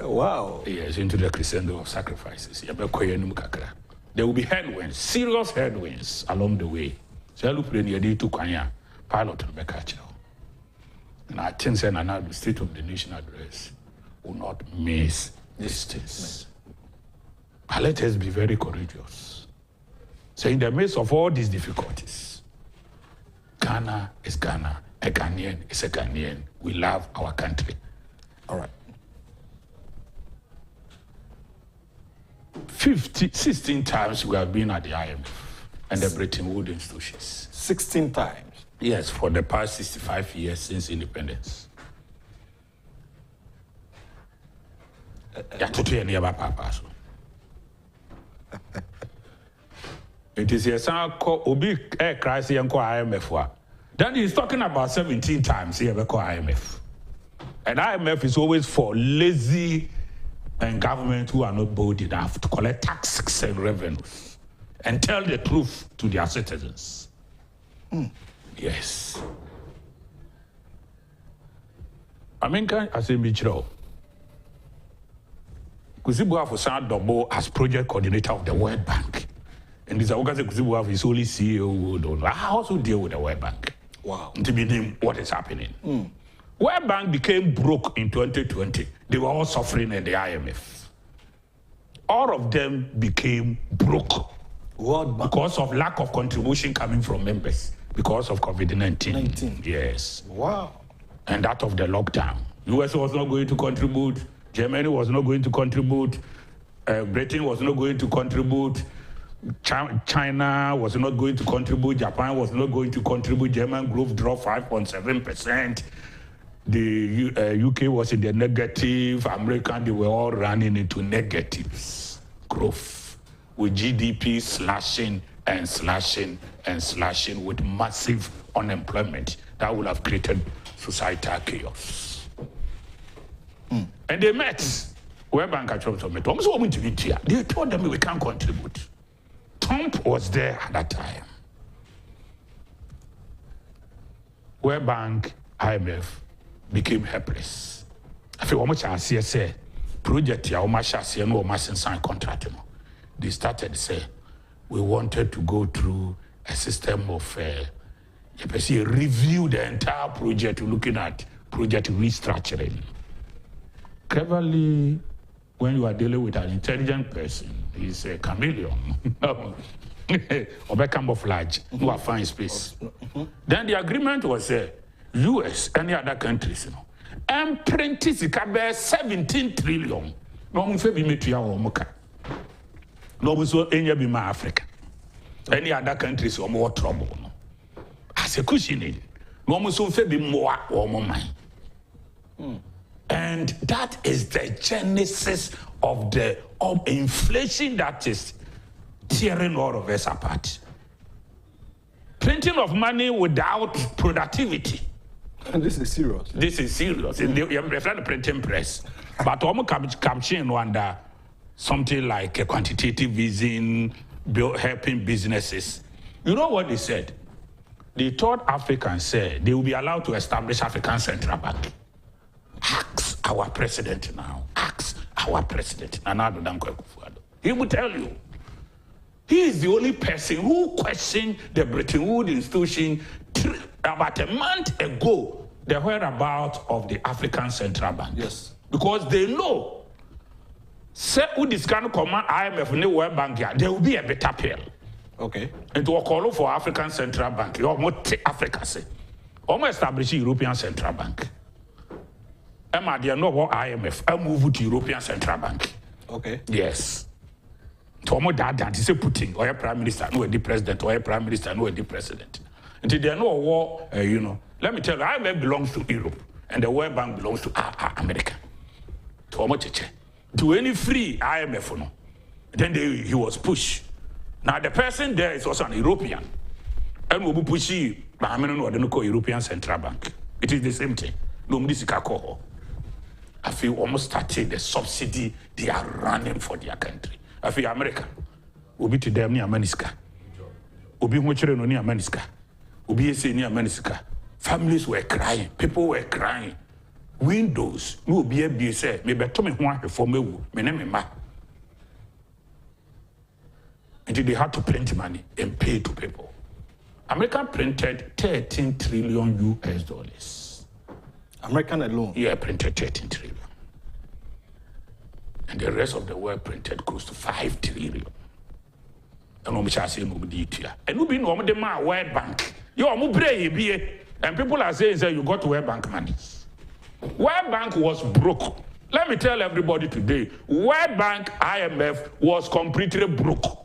Wow. Yes, into the crescendo of sacrifices. There will be headwinds, serious headwinds along the way. So I look for any to Kwanya, pilot to Bekachel. And I think that the State of the Nation address will not miss these things. But let us be very courageous. So in the midst of all these difficulties, Ghana is Ghana, a Ghanaian is a Ghanaian. We love our country. All right. 16 times we have been at the IMF and the Bretton Woods institutions. 16 times? Yes, for the past 65 years since independence. It is a sound called Obi Air Crisis and IMF. Then he's talking about 17 times here called IMF. And IMF is always for lazy and government who are not bold enough to collect taxes and revenues and tell the truth to their citizens. Yes. I mean, I say, Michiro, Kusi Boafo sound double as project coordinator of the World Bank. And this Kusi Boafo is only CEO. I also deal with the World Bank. Wow. To be named what is happening. World Bank became broke in 2020. They were all suffering at the IMF. All of them became broke. World Bank. Because of lack of contribution coming from members. Because of COVID-19. Yes. Wow. And that of the lockdown. US was not going to contribute. Germany was not going to contribute. Britain was not going to contribute. China was not going to contribute. Japan was not going to contribute. German growth dropped 5.7%. The UK was in the negative. America, they were all running into negatives growth, with GDP slashing and slashing and slashing, with massive unemployment that would have created societal chaos. And they met. World Bank actually met. They told them we can't contribute. Trump was there at that time. World Bank, IMF became helpless. I feel almost as I say, project ya almost as no almost sign contract. They started to say we wanted to go through a system of review the entire project, looking at project restructuring. Cleverly, when you are dealing with an intelligent person, he's a chameleon. Or a camouflage, who are fine space. Then the agreement was US, any other countries, and printed 17 trillion. No one be me to your mocha. No one so any be my Africa. Any other countries are more trouble. As a cushion, no one so be more or more mine. And that is the genesis of the inflation that is tearing all of us apart. Printing of money without productivity. And this is serious. This is serious. They refer to printing press. But almost capturing under something like a quantitative easing, helping businesses. You know what they said? They told Africans said they will be allowed to establish African Central Bank. Ask our president now. Ask our president. Akufo-addo. He will tell you. He is the only person who questioned the Bretton Woods institution about a month ago, the whereabouts of the African Central Bank. Yes. Because they know, say who this kind of command IMF and the World Bank, there will be a better pill. Okay. And to call for African Central Bank, you almost take Africa say, almost establish European Central Bank. Emma, they know what IMF, I move to European Central Bank. Okay. Yes. Tomo that is a Putin or a prime minister, no the president, or a prime minister, no the president. Until they know war, let me tell you, IMF belongs to Europe and the World Bank belongs to America. Tomo cheche. To any free IMF, no. Then he was pushed. Now the person there is also an European. And we push you, but I don't call European Central Bank. It is the same thing. No, I feel almost started the subsidy they are running for their country. I feel America will be to them near Maniska. Will be much near Maniska. Will be near Maniska. Families were crying, people were crying. Windows, no be able to say, maybe Tommy want for me, my name is until they had to print money and pay to people. America printed 13 trillion US dollars. American alone? Yeah, printed 13 trillion. And the rest of the world printed close to 5 trillion. And I'm saying nobody here. And we know the man World Bank. You are brave, and people are saying you got to World Bank money. World Bank was broke. Let me tell everybody today, World Bank IMF was completely broke.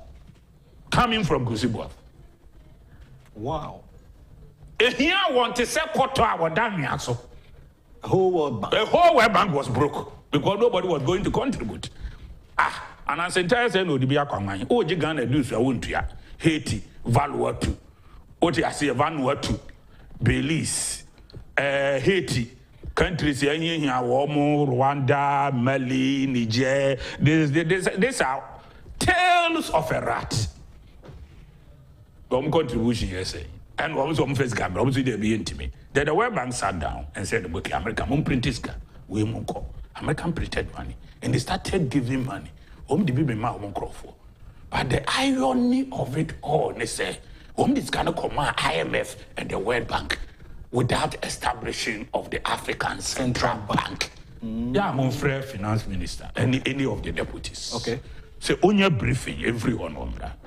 Coming from Kusi Boafo. Wow. And here want to say quarter our damn so. The whole World Bank. The whole World Bank was broke because nobody was going to contribute. And as entire say no dibia kwamai. O je Ghana do so won't ya. Haiti, Vanuatu. O je ase Vanuatu, Belize, Haiti. Countries here, Rwanda, Mali, Niger. These are tales of a rat. Contribution, yes, and also first Gambia, obviously they be intimate. Then the World Bank sat down and said, "Okay, America, we American printed money," and they started giving money. But the irony of it all, they say, this kind of command IMF and the World Bank without establishing of the African Central Bank. Yeah, I'm on fair finance minister, any of the deputies. Okay. So on your briefing, everyone on that.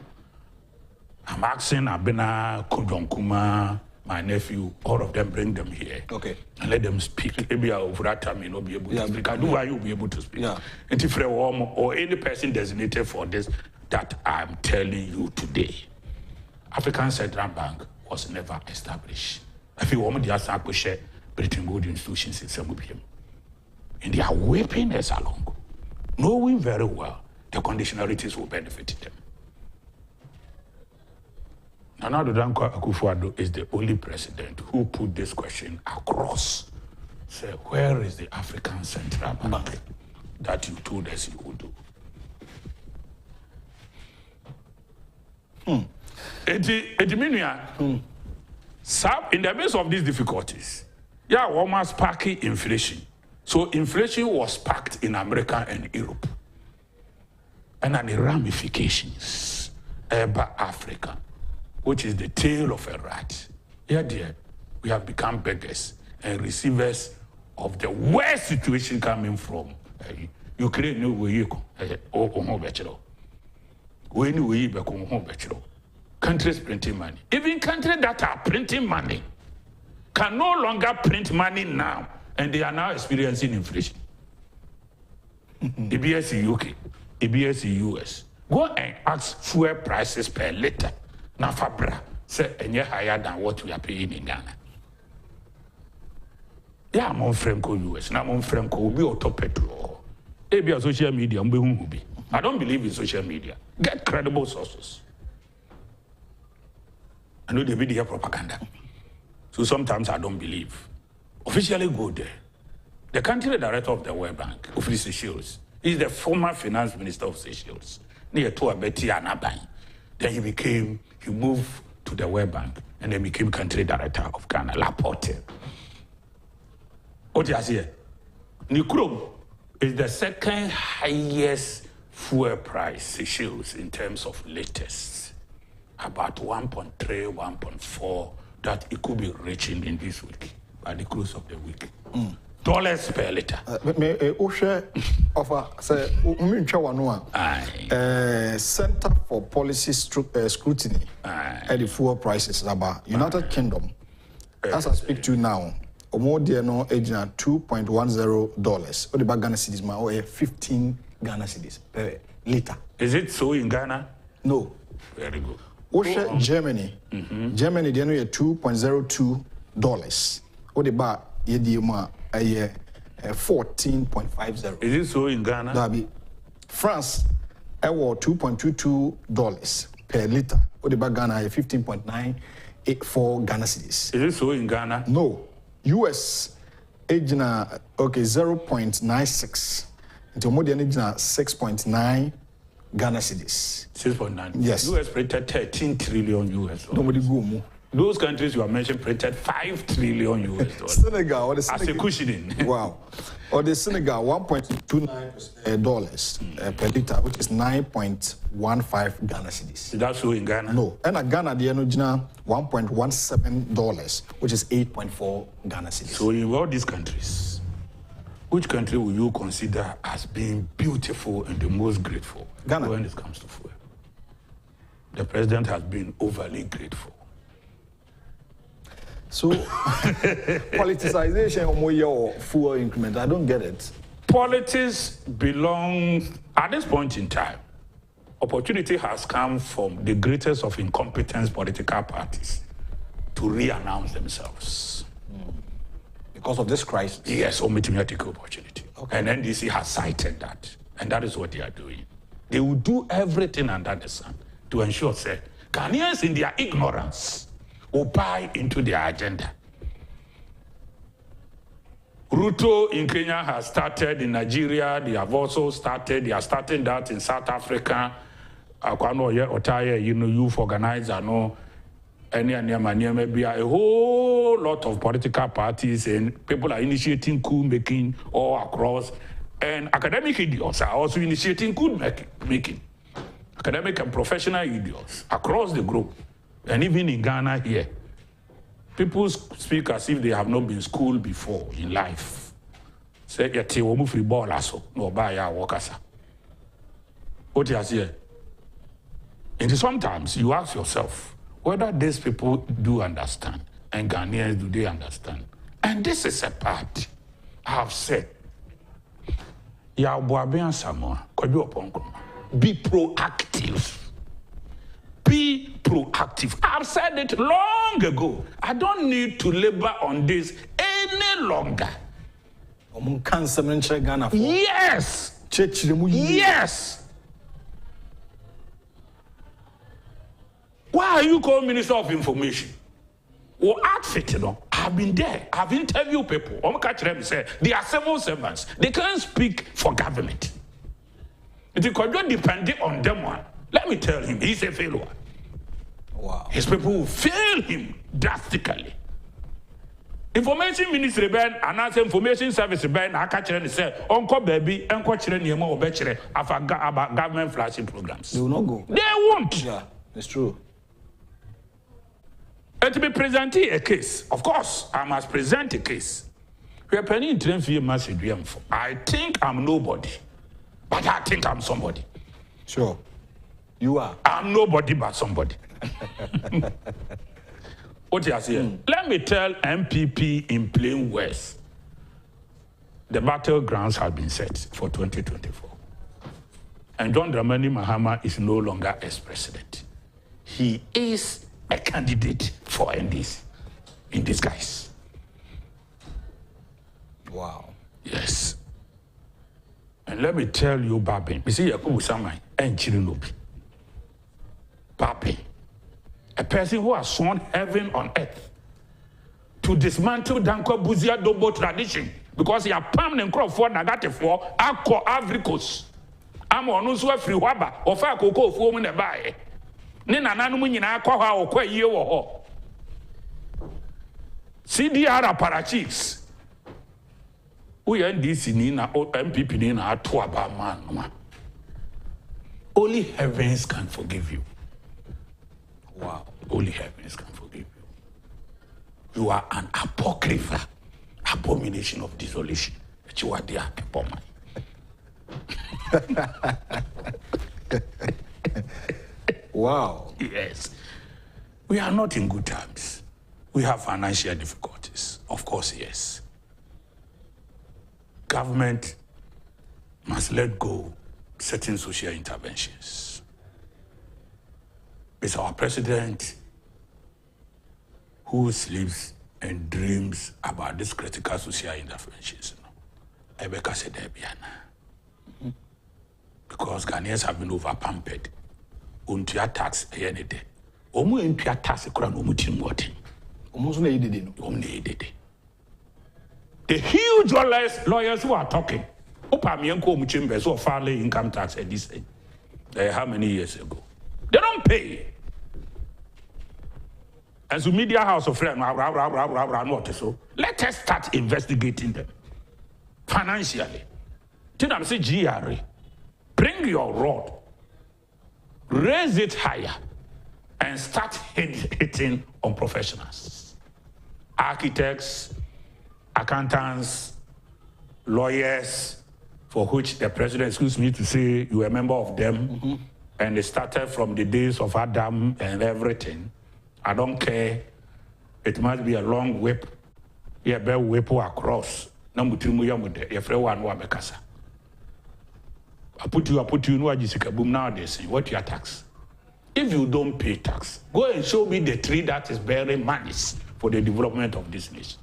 I'm asking Abena, Kujonkuma, my nephew, all of them, bring them here. Okay. And let them speak. Maybe over that time may not be able to speak. I do why you'll be able to speak. Yeah. And if there or any person designated for this that I'm telling you today, African Central Bank was never established. I feel woman the ask share Britain good institutions in some of them. And they are whipping us along, knowing very well the conditionalities will benefit them. Now, Akufo-Addo is the only president who put this question across. Say, where is the African Central Bank that you told us you would do? In the midst of these difficulties, woman sparking inflation. So inflation was sparked in America and Europe. And the ramifications about Africa, which is the tail of a rat. Here, dear, we have become beggars and receivers of the worst situation coming from Ukraine. Countries printing money. Even countries that are printing money can no longer print money now, and they are now experiencing inflation. EBS in UK, EBS in US. Go and ask fuel prices per liter. Now Fabra say any higher than what we are paying in Ghana. Yeah, I'm on Franco US. Now I'm on Franco will be auto petrol. Maybe social media. I don't believe in social media. Get credible sources. I know the media propaganda. So sometimes I don't believe. Officially go there. The country director of the World Bank, of Seychelles, is the former finance minister of Seychelles. Near to Abeti Anabai. Then he moved to the World Bank and then became country director of Ghana, Laporte. What do you say? Nikrom is the second highest fuel price Seychelles in terms of latest. About 1.3, 1.4 that it could be reaching in this week by the close of the week. Dollars per liter. Center for Policy Scrutiny at the fuel prices about United Kingdom. As I speak to you now, more than $2.10. Or the bag Ghana cedis, or 15 Ghana cedis per liter. Is it so in Ghana? No. Very good. Osha Germany. Germany they know $2.02. Or the bar yedima 14.50. Is it so in Ghana? Dabi. France $2.22 per liter. Or the bar Ghana 15.984 Ghana cedis. Is it so in Ghana? No. US ejina 0.96. Until more than 6.9 Ghana cedis. 6.9. Yes. US printed 13 trillion US. Nobody go more. Those countries you are mentioned printed 5 trillion US dollars. Senegal or the Senegal. As a cushion. Wow. Or the Senegal $1.29 per liter, which is 9.15 Ghana cedis. Is that so in Ghana? No. And at Ghana the original $1.17, which is 8.4 Ghana cedis. So in all these countries, which country will you consider as being beautiful and the most grateful? Ghana. When it comes to fuel. The president has been overly grateful. So, politicization or fuel increment, I don't get it. Politics belongs, at this point in time, opportunity has come from the greatest of incompetent political parties to re-announce themselves. Because of this crisis? Yes, omitting opportunity. Okay. And NDC has cited that. And that is what they are doing. They will do everything under the sun to ensure that Ghanaians in their ignorance will buy into their agenda. Ruto in Kenya has started in Nigeria. They have also started. They are starting that in South Africa. Youth organizer, maybe a whole lot of political parties and people are initiating coup making all across. And academic idiots are also initiating coup making. Academic and professional idiots across the globe. And even in Ghana here, people speak as if they have not been schooled before in life. Say, "Yeti womu free ball aso no buy ya workers." What you say? And sometimes you ask yourself whether these people do understand, and Ghanaians, do they understand? And this is a part I have said. Be proactive. Be proactive. I've said it long ago. I don't need to labor on this any longer. Yes. Yes. Why are you called Minister of Information? Or outfit, you know? I've been there. I've interviewed people. They are civil servants. They can't speak for government. It is depending on them one. Let me tell him, he's a failure. Wow. His people will fail him drastically. Information Ministry Ben, announce information service Ben, I catch and say, Uncle Baby, Uncle Chirenium or Betchere about government flashing programs. They will not go. They won't. Yeah, it's true. And to be presenting a case, of course, I must present a case. We are planning to I think I'm nobody, but I think I'm somebody. Sure. You are. I'm nobody but somebody. What you are saying? Let me tell MPP in plain words. The battlegrounds have been set for 2024. And John Dramani Mahama is no longer ex-president. He is a candidate for NDC in disguise. Wow. Yes. And let me tell you, Babin, you see, Yakubu Samai and Chirinobi. Babin, a person who has sworn heaven on earth to dismantle Danko Buzia Dobo tradition because he a permanent crop for Nagate for Akko Africos. I'm on Uswa Free Waba or Fakoko for women a buy. Nina Nanumin Akwa or Kwa Yo or CDR apparatchiks. We are this in MPP in our Tuaba man. Only heavens can forgive you. Wow. Only heavens can forgive you. You are an apocrypha, abomination of desolation. But you are there, Agyapong. Wow. Yes. We are not in good times. We have financial difficulties. Of course, yes. Government must let go certain social interventions. It's our president who sleeps and dreams about these critical social interventions. Because Ghanaians have been over-pampered. Untia tax any day. Omu untia tax ekura no mutin what. Almost no did no. The huge lawyers who are talking. Opa mienko muchimbe so file income tax at this age. How many years ago? They don't pay. As a media house of friends, so let us start investigating them financially. Till I'm say GRA, bring your rod, raise it higher, and start hitting on professionals, architects, accountants, lawyers, for which the president, excuse me to say, you are a member of them, and they started from the days of Adam and everything. I don't care. It must be a long whip. Yeah, bear whip across. I put you, no, Jessica Boom nowadays. What your tax? If you don't pay tax, go and show me the tree that is bearing monies for the development of this nation.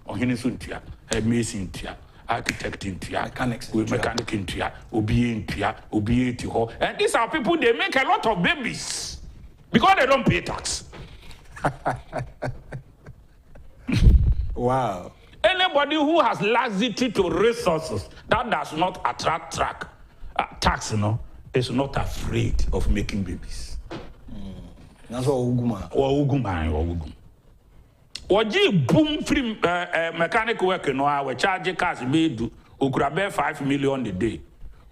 Ohinisuntia, mason tia, architect in tia, mechanic in tia, obi in tia, obi to. And these are people, they make a lot of babies because they don't pay tax. Wow. Anybody who has laxity to resources that does not attract tax, is not afraid of making babies. That's what Uguma. Or Uguma. Oji boom free mechanic work we charge cars be do ukrabe 5 million a day.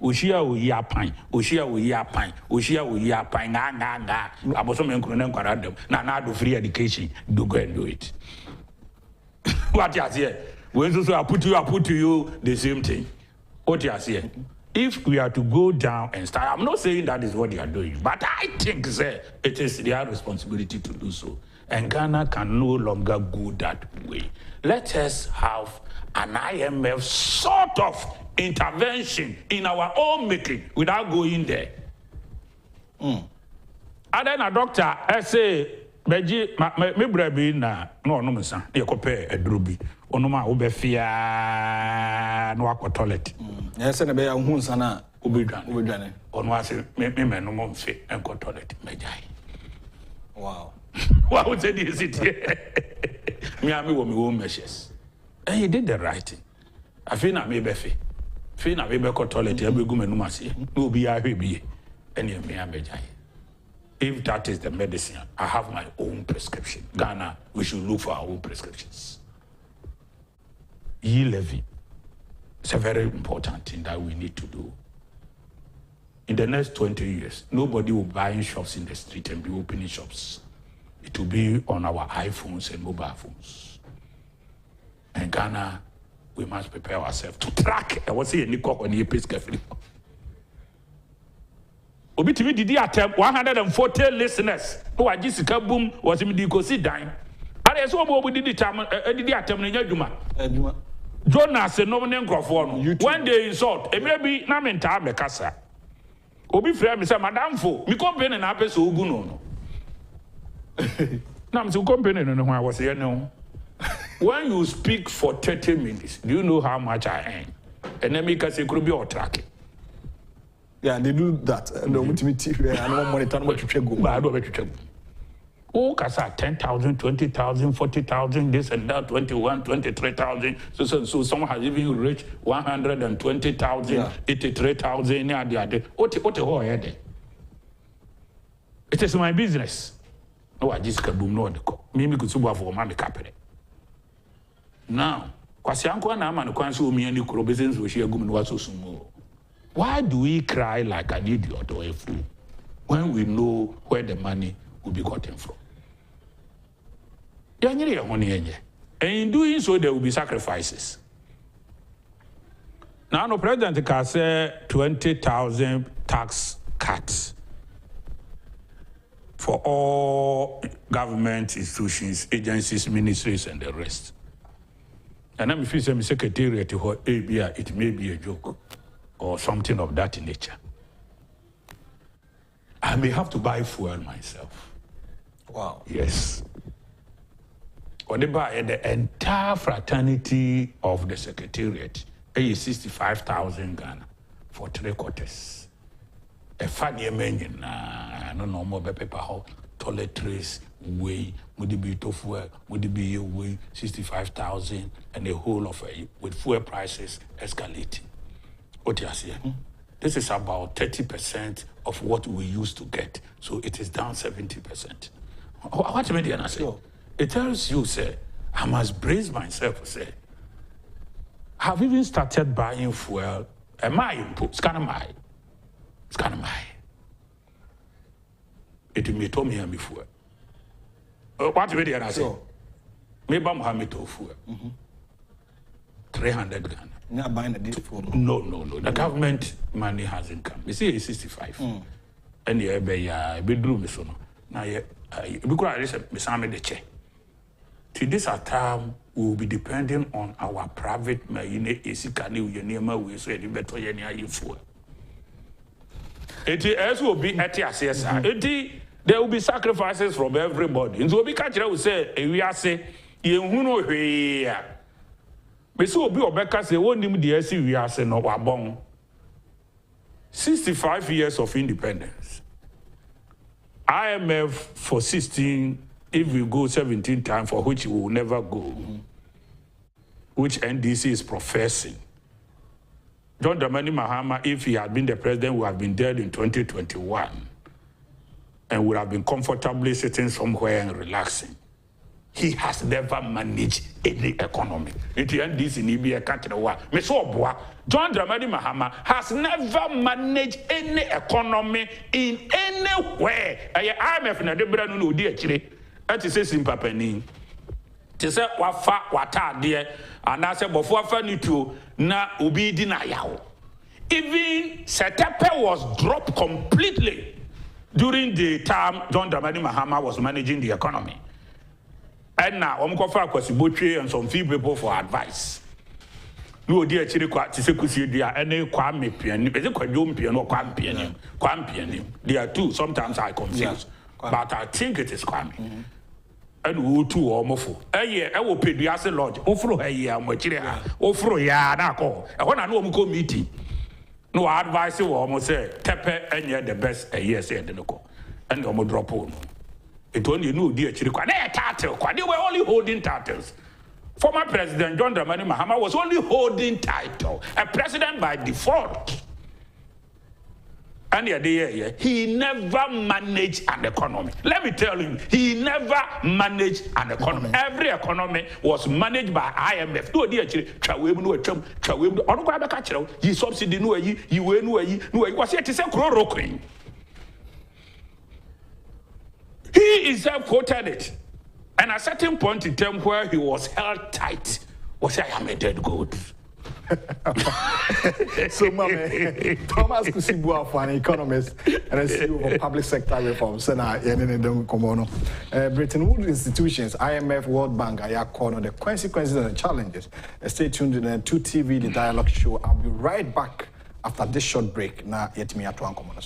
Oshia o ya pine, Oshia o ya pine, Oshia o ya pine nga. Aboso me nkuru nkwara dem. Na do free education, do go and do it. What you say? When so I put to you the same thing. What you say? if we are to go down and start, I'm not saying that is what they are doing, but I think it is their responsibility to do so. And Ghana can no longer go that way. Let us have an IMF sort of intervention in our own making without going there. And then a doctor, I say, Beji, me brebi na no msa e kope edrubi onoma obefia no akọ toilet yes na be ya hu nsa na obedwane ono ase me no mo mfe enko toilet mejai wow wow say this it me ami wo me wo measures and he did the right thing afi na me befe fi na me be ko toilet ya begu menu ase no obi ya hwe bi ene me amejai. If that is the medicine, I have my own prescription. Ghana, we should look for our own prescriptions. Levy. It's a very important thing that we need to do. In the next 20 years, nobody will buy in shops in the street and be opening shops. It will be on our iPhones and mobile phones. And Ghana, we must prepare ourselves to track. I was saying, Nico, when you pay carefully. Obi timi didi atem 140 listeners no wagi sika boom was me di Kusi dan are so obo didi tam didi atem no nyadwuma Jonas no ne nkrofo no when they insult e maybe na menta be kasa obi frɛ me say madamfo mi company na apese ogu no na me say company no ho I was here no when you speak for 30 minutes do you know how much I earn and then me kase kro bi o track. Yeah, they do that. No, monitor no what you go. But I don't bet you. Oh, kasa 10,000, 20,000, 40,000, this and that, 21, 23,000. So someone has even reached 120,000, 83,000. What whole head? It is my business. No, I just kaboom no the call. Mimi could suba for mommy capre. Now, kwasi anko na ama no kwanso omi ani kuro business we share gum no waso sumo. Why do we cry like an idiot or a fool when we know where the money will be gotten from? And in doing so, there will be sacrifices. Now, the president can say 20,000 tax cuts for all government institutions, agencies, ministries, and the rest. And I'm if you say, Secretariat, it may be a joke. Or something of that nature. I may have to buy fuel myself. Wow. Yes. Or they buy the entire fraternity of the Secretariat, 65,000 Ghana for 3 quarters. A funny man, I don't know more paper how toiletries, way, would it be to fuel, would it be way, 65,000 and the whole of it with fuel prices escalating. What you say? This is about 30% of what we used to get. So it is down 70%. What made you say? It tells you, say, I must brace myself, say, I've even started buying fuel. Am I input? It's kind of my. It may tell me before. What made you say? Maybe I'm having to fuel. 300 Ghana. Not buying a deal for no. The government money hasn't come. You see, it's 65. And yeah, bedroom so no. Now, because I said, the check. To this time, we will be depending on our private money. We say the better for. It will be at the there will be sacrifices from everybody. And so we can't say, we are saying, you know, here. But so be Obeka say one nim the SC we are saying no wabong. 65 years of independence. IMF for 16, if we go 17 times, for which we will never go, which NDC is professing. John Dramani Mahama, if he had been the president, would have been dead in 2021 and would have been comfortably sitting somewhere and relaxing. He has never managed any economy. In the end, this in Ibia country, John Dramani Mahama has never managed any economy in anywhere. IMF na de bra no di akire. Ati se simpa pani. Ti se wafa wata de ana se bofo afa nituo na obi di na yawo. Even Setepe was dropped completely during the time John Dramani Mahama was managing the economy. And now, Kusi and some few people for advice. No dear Chiri Kusi, they are any Kwame Pianim, is it Kwadum Piano, Kwam Pianim? There are two, sometimes I confuse, but I think it is Kwame. And who two or Mofo. I will pay the Assay Lodge, Ofro a year, Mochiria, Ofro ya, Nako. I want to know Mko meeting. No advice will almost say, Tepe, and you're the best a year, said the local. And no more drop on. It only knew dear Chirikwa. They were only holding titles. Former President John Dramani Mahama was only holding title, a president by default. And he never managed an economy. Let me tell you, he never managed an economy. Every economy was managed by IMF. No dear he subsidy no was yet to say chloroquine. He himself quoted it. And at a certain point in time where he was held tight, was I am a dead goat. So, Thomas Kusi Boafo, an economist and a CEO of public sector reforms, Bretton Woods institutions, IMF, World Bank, Agyapong, the consequences and the challenges. Stay tuned to the 2TV, the dialogue show. I'll be right back after this short break. Now, yet me at one commoner.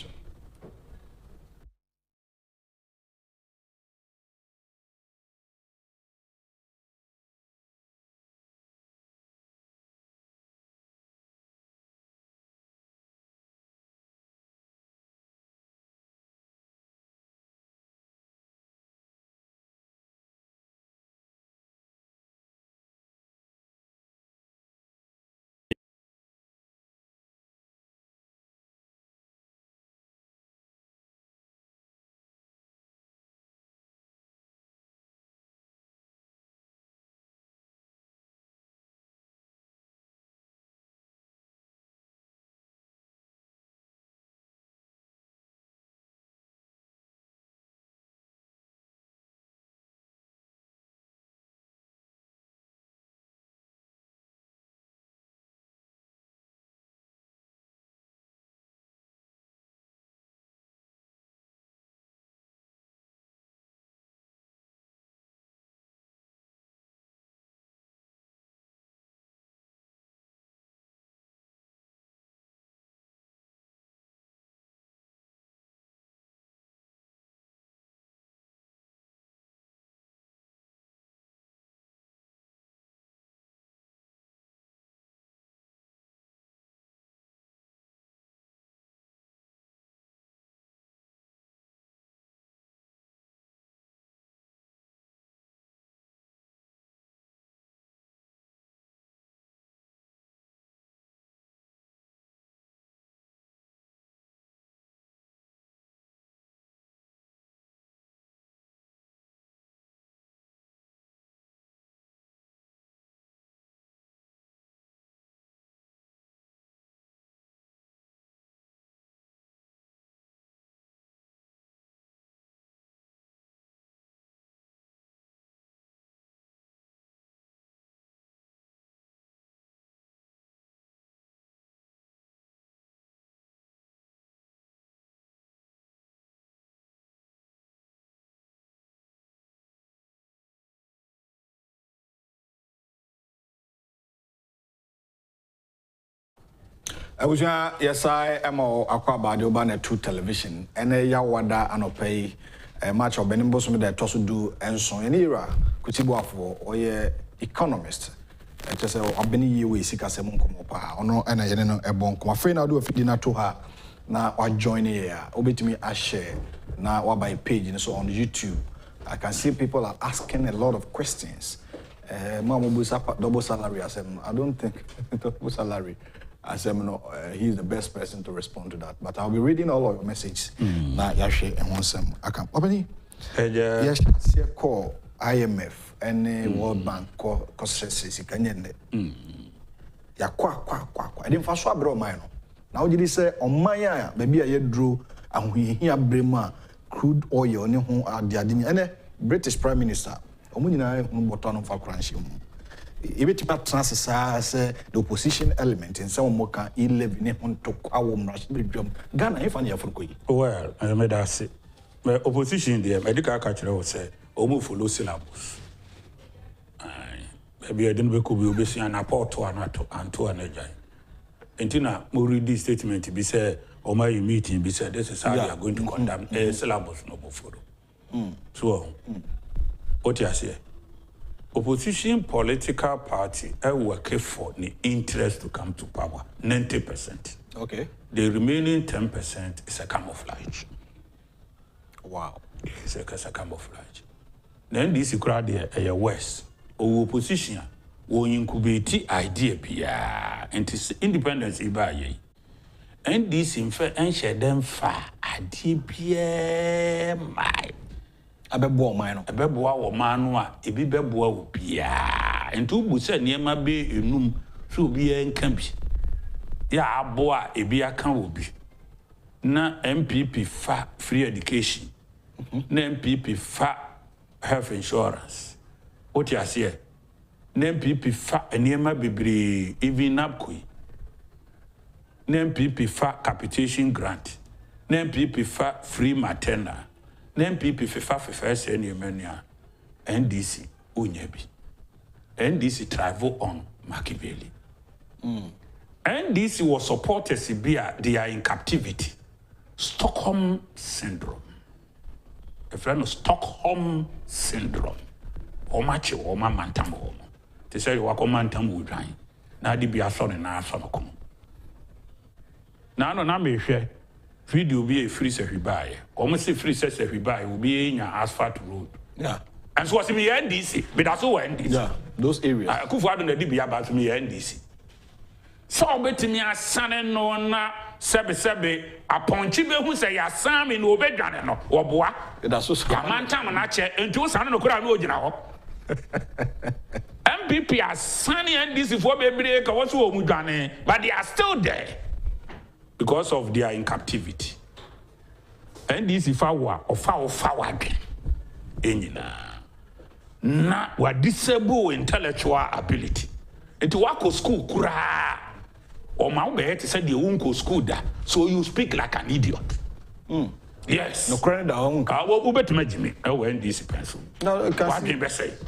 I was yes, I am Aquabadi Obana 2 television, and a Yawada and pay a match of Benimbo that Tosu do and so in era, Kusi Boafo or ye economist. I just say, I've been you with Sikasemon Komopa, or no, and I know a bonk. My friend, I'll do a dinner to her. Now, I join here, obey to me, I share now or by page and so on YouTube. I can see people are asking a lot of questions. Mama Busapa double salary. I don't think double salary. I said, no, he's the best person to respond to that. But I'll be reading all of your messages. Now, Yashe and one some. I can't. Open yes, call IMF and World Bank call consensus. Can you? Ya kwa. I didn't first swap bro mine. Now did he say on my maybe I drew and we hear Brema crude oil on the Adini and British Prime Minister. Omunina bottom of a crunch. Ibeti patras as the opposition element in some moka 11 to awom rasbidum. Ghana if any Africa. Well, I made that say. My opposition there, medical culture will say, Omo follow syllabus. Maybe I didn't be obviously an apport to an agent. Until we read this statement to be said, or my meeting be said, this is how we are going to condemn a syllabus no follow. So, what you say? Opposition political party are working for the interest to come to power, 90%. Okay. The remaining 10% is a camouflage. Wow. It's a camouflage. Then this is crowd a West. Or opposition will incubate idea pia and independence ibaye. And this in fact and share them far idea pia my Abebo mine. Abebo wa manwa ebi bebo wo pia. And to busa niema be enum so bi enka bi. Ya aboa ebi aka wo bi. Na MPP fa free education. Na MPP fa health insurance. What you say? NMPP fa niema bebre even napkoi. NMPP fa capitation grant. NMPP fa free maternal. NMPP fa first niemania. NDC unyebi. NDC travel on Machiavelli. NDC was supported Sibia, they are in captivity. Stockholm syndrome. A friend of Stockholm syndrome. Omachi oma mantam omo. They say you wako mantam udran. Na di bi aso na aso no komo. Na no na me hwe video bi e free se hwibaye. Omo se free se hwibaye obi enya asphalt road. Yeah. And so was me NDC, but that's all NDC. Yeah, those areas. Akufo-addo na di bi about me NDC. So obetimi asane no na sebe aponchi be hu se ya san me no obedwane no oboa. That's so ya mantam na che entu sane no kura no ogina ho. MPP are sunny and this is for baby but they are still there because of their in captivity. And this is our forward. Na wa disable intellectual ability. Into wako school kura or ma be to say the unko school da. So you speak like an idiot. Yes. No credit down. What bet me? When this pencil. No,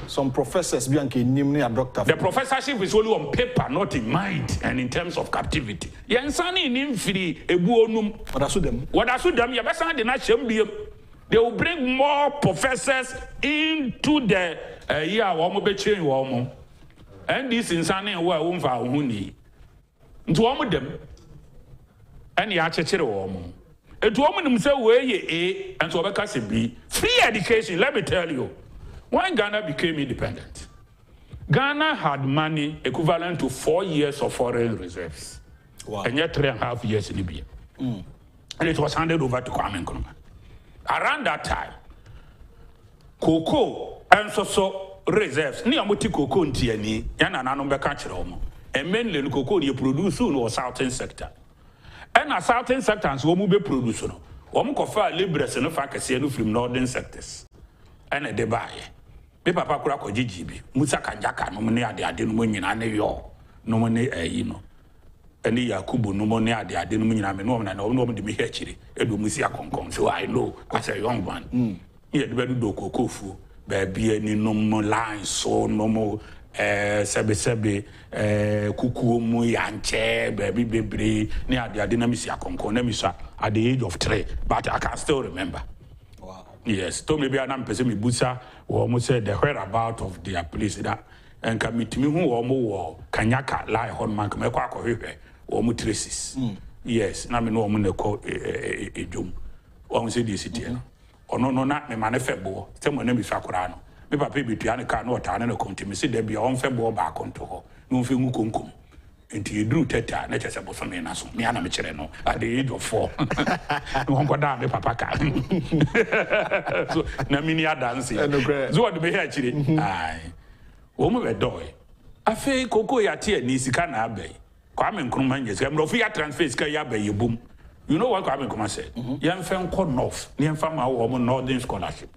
some professors be a doctor. The professorship is only on paper, not in mind, and in terms of captivity. Yansani in free a buonum. What I them? What I should them? They will bring more professors into the year. And this insane wa umfa huni. Nto them. And ya chechere woman. It woman say way A and so because B. Free education, let me tell you. When Ghana became independent, Ghana had money equivalent to 4 years of foreign reserves. Wow. And yet 3.5 years in Libya. And it was handed over to Kwame Nkrumah. Around that time, cocoa and so reserves. Ni amuti cocoa ntiani yana nanombe kachira omo. And mainly cocoa you produce in the southern sector. And a southern sectors will be produced. One coffee libres and a faculty from northern sectors. And a debay. Be papa crack or GGB. Musaka Jaka, no money at the Adenomunian and yo. No money, you know. And the Yakubu, no money at the Adenomunian and no one to be hatchery. Edu Musia Concon. So I know as a young one. Yet better do cocofu. Baby, any no more lines, so no more. Sebe kuku mu yanche baby bebre ni ade dynamics akonkonamisa at the age of 3, but I can still remember. Wow. Yes, to maybe anam pese me busa we almost said the whereabout of their place that and committee hu omo wo kanyaka lie hon man come kwa akọhwehwe omo traces. Yes, na me no omo ne ko ejom omo say the city no ono no na me manefebo say mo na mi swakora no me papa bitua ne ka no otane no kontimi se da bia on febo ba konto ho no mfe ngu konkom enti edru teta na chese boso me na so me ana me kire no at the age of 4 no honkoda me papa ka so na mini adanse so what be here kire ai wo mo be doy afi koko ya tie ni sika na abai Kwame Nkrumah nyese mro fi ya transfer sika ya abai yebum. You know what Kwame Nkrumah said? Yemfa nko north ni yemfa ma wo mo northern scholarship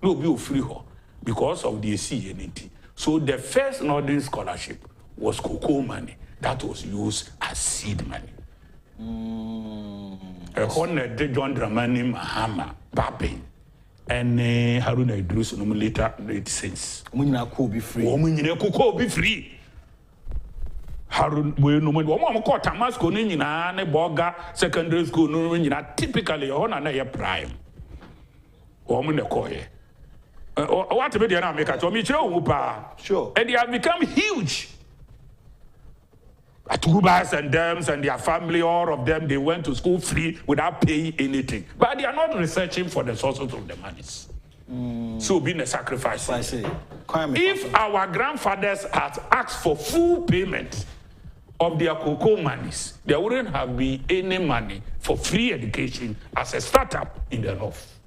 no be ofiri ho because of the sea entity So the first Northern scholarship was cocoa money that was used as seed money. A honor de John Dramani Mahama Babin and Haruna Idris no later late since. Omunyina ko be free. Omunyina ko be free. Harun we no money. Omo ko Tamasco no nyina ne Boga secondary school no nyina typically honor na ye prime. Omo ne ko ye. What be the na make at me sure. And they have become huge. Atubas and them and their family, all of them, they went to school free without paying anything. But they are not researching for the sources of the monies. So being a sacrifice. I see. If our grandfathers had asked for full payment of their cocoa monies, there wouldn't have been any money for free education as a startup in the north.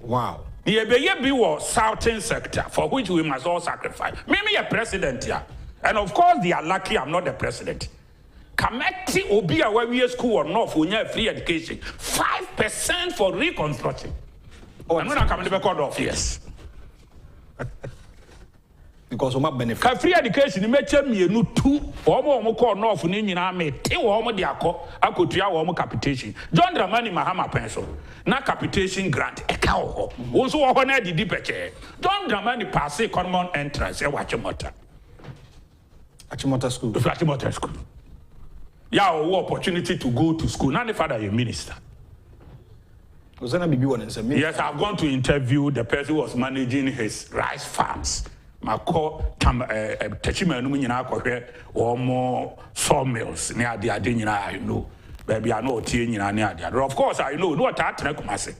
Wow. The EBE was southern sector for which we must all sacrifice. Maybe a president here. And of course, they are lucky I'm not the president. Kameti Obia, where we school or not, for free education, 5% for reconstruction. Oh, and when I come to the court of yes. Because of my benefit. Free education, you may tell me no two, or more call north for Nina, me, two or more diaco, I could try more capitation. John Dramani Mahama pencil, na capitation grant, a cow. Also, I wanted the deeper chair. John Dramani pass a common entrance, a watch a motor. Achimota school. Achimota school. Yeah, opportunity to go to school. Now the father is a minister. Yes, I've gone to interview the person who was managing his rice farms. Mako Tachima Numina or more sawmills near the Adina, I know. Baby, I know Tina near the other. Of course, I know what I say.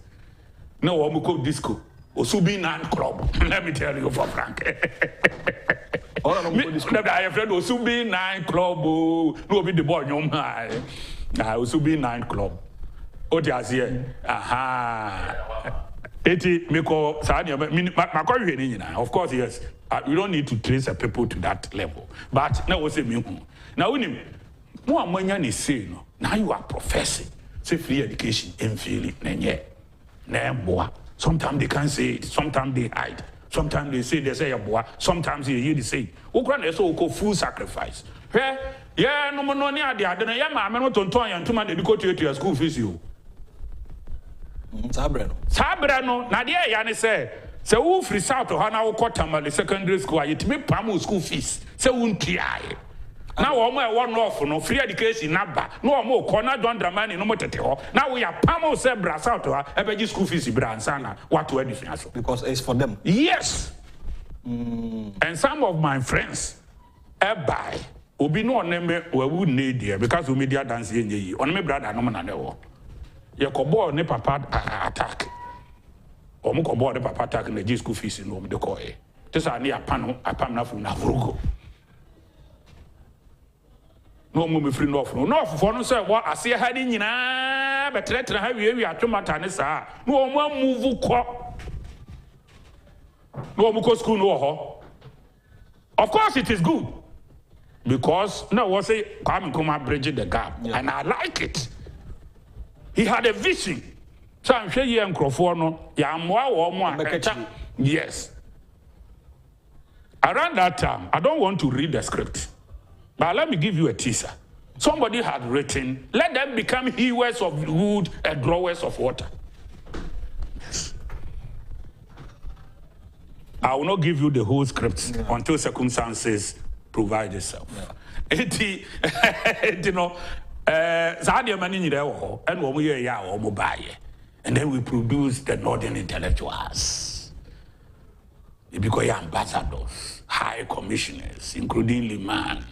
No, Omuko disco. Osubi Nan Club. Let me tell you for Frank. I have read Osubi 9 Club. No, be the boy, no, Osubi 9 Club. What is here? Aha. 80 Miko Sadia, of course, yes. We don't need to trace a people to that level. But now, what's it mean? Now, when more money is saying, now you are professing, say free education, and feel it, sometimes they can't say it, sometimes they hide. Sometimes they say a boy, sometimes they hear the say. Ukraine is so called full sacrifice. Yeah, no more near the other. Yeah, I'm not on toy and 2 months to go to your school fees. You Sabrano, Nadia Yanni say, so who free south to Hana Kotam, the secondary school, it may Pamu school fees, so won't try. Now, all my one off no free education, Naba, no more corner, don't demand no more. Now we are Pamo Sebra South to her, every school fees, Bransana, what to anything. Because it's for them. Yes. And some of my friends, buy, will be no name where we need there because we media dancing ye, on me brother, no man, no. You could board ne papa attack. Or Moko board the papa attack in the school fees in home the coy. This are near panel, a panel from Navrugo. No more free north. No, for no, sir, what I see hiding in but let her have you at Tomatanesa. No more move crop. No more school, no. Of course, it is good because now was a come bridging the gap, and I like it. He had a vision. So I'm sure you and Crofono, yes. Around that time, I don't want to read the script, but let me give you a teaser. Somebody had written, let them become hewers of wood and drawers of water. Yes. I will not give you the whole script until circumstances provide itself. You know, and then we produce the northern intellectuals. They become ambassadors, high commissioners, including Liman,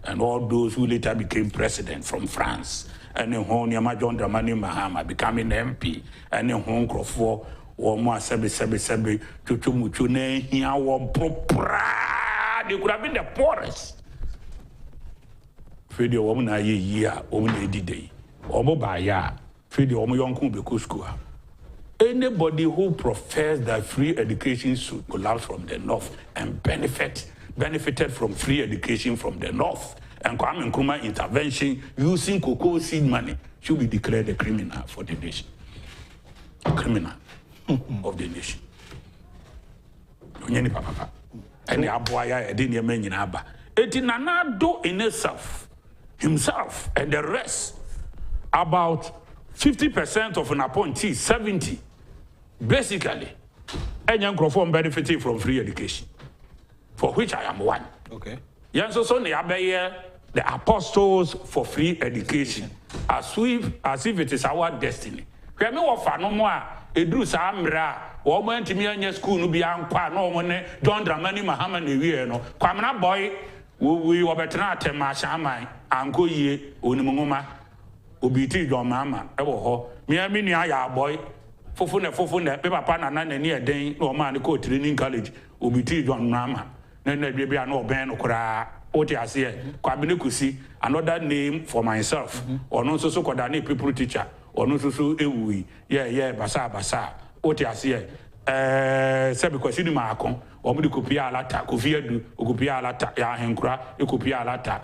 and all those who later became president from France. And then John Dramani Mahama becoming MP, and then Hong Kong or more Sebi, Chuchumuchune, here were they could have been the poorest. Fedio woman a year, woman day, or mobile, Fedio Omoyonku Bekuskua. Anybody who professes that free education should collapse from the north and benefited from free education from the north and Kwame Nkrumah intervention using cocoa seed money should be declared a criminal for the nation. A criminal of the nation. and the aboya edin many naba. It in Nana in itself, himself, and the rest, about 50% of an appointee, 70, basically, and young Crawford benefiting from free education, for which I am one. Okay. Yes, so the apostles for free education, as if it is our destiny. We are no no more. Edru Samra, woman to me and school no be anqua, no one, John Dramani Muhammad, no. Quamana boy, we were better not tell my shamai, Uncle Ye, Unimuma, Ubiti, your mamma, ever ho, me a mini boy, Fofuna, Pepper Pana, and near day, no man, go training college, Ubiti, John Mama, then there be no band or Otiasia, Kusi, another name for myself, or no so called any people teacher. Or no so ewi basa Otiasia say because in Marcon or Mudicopia lata Kufiadu Ukupia lata ya Henkra Ukupia lata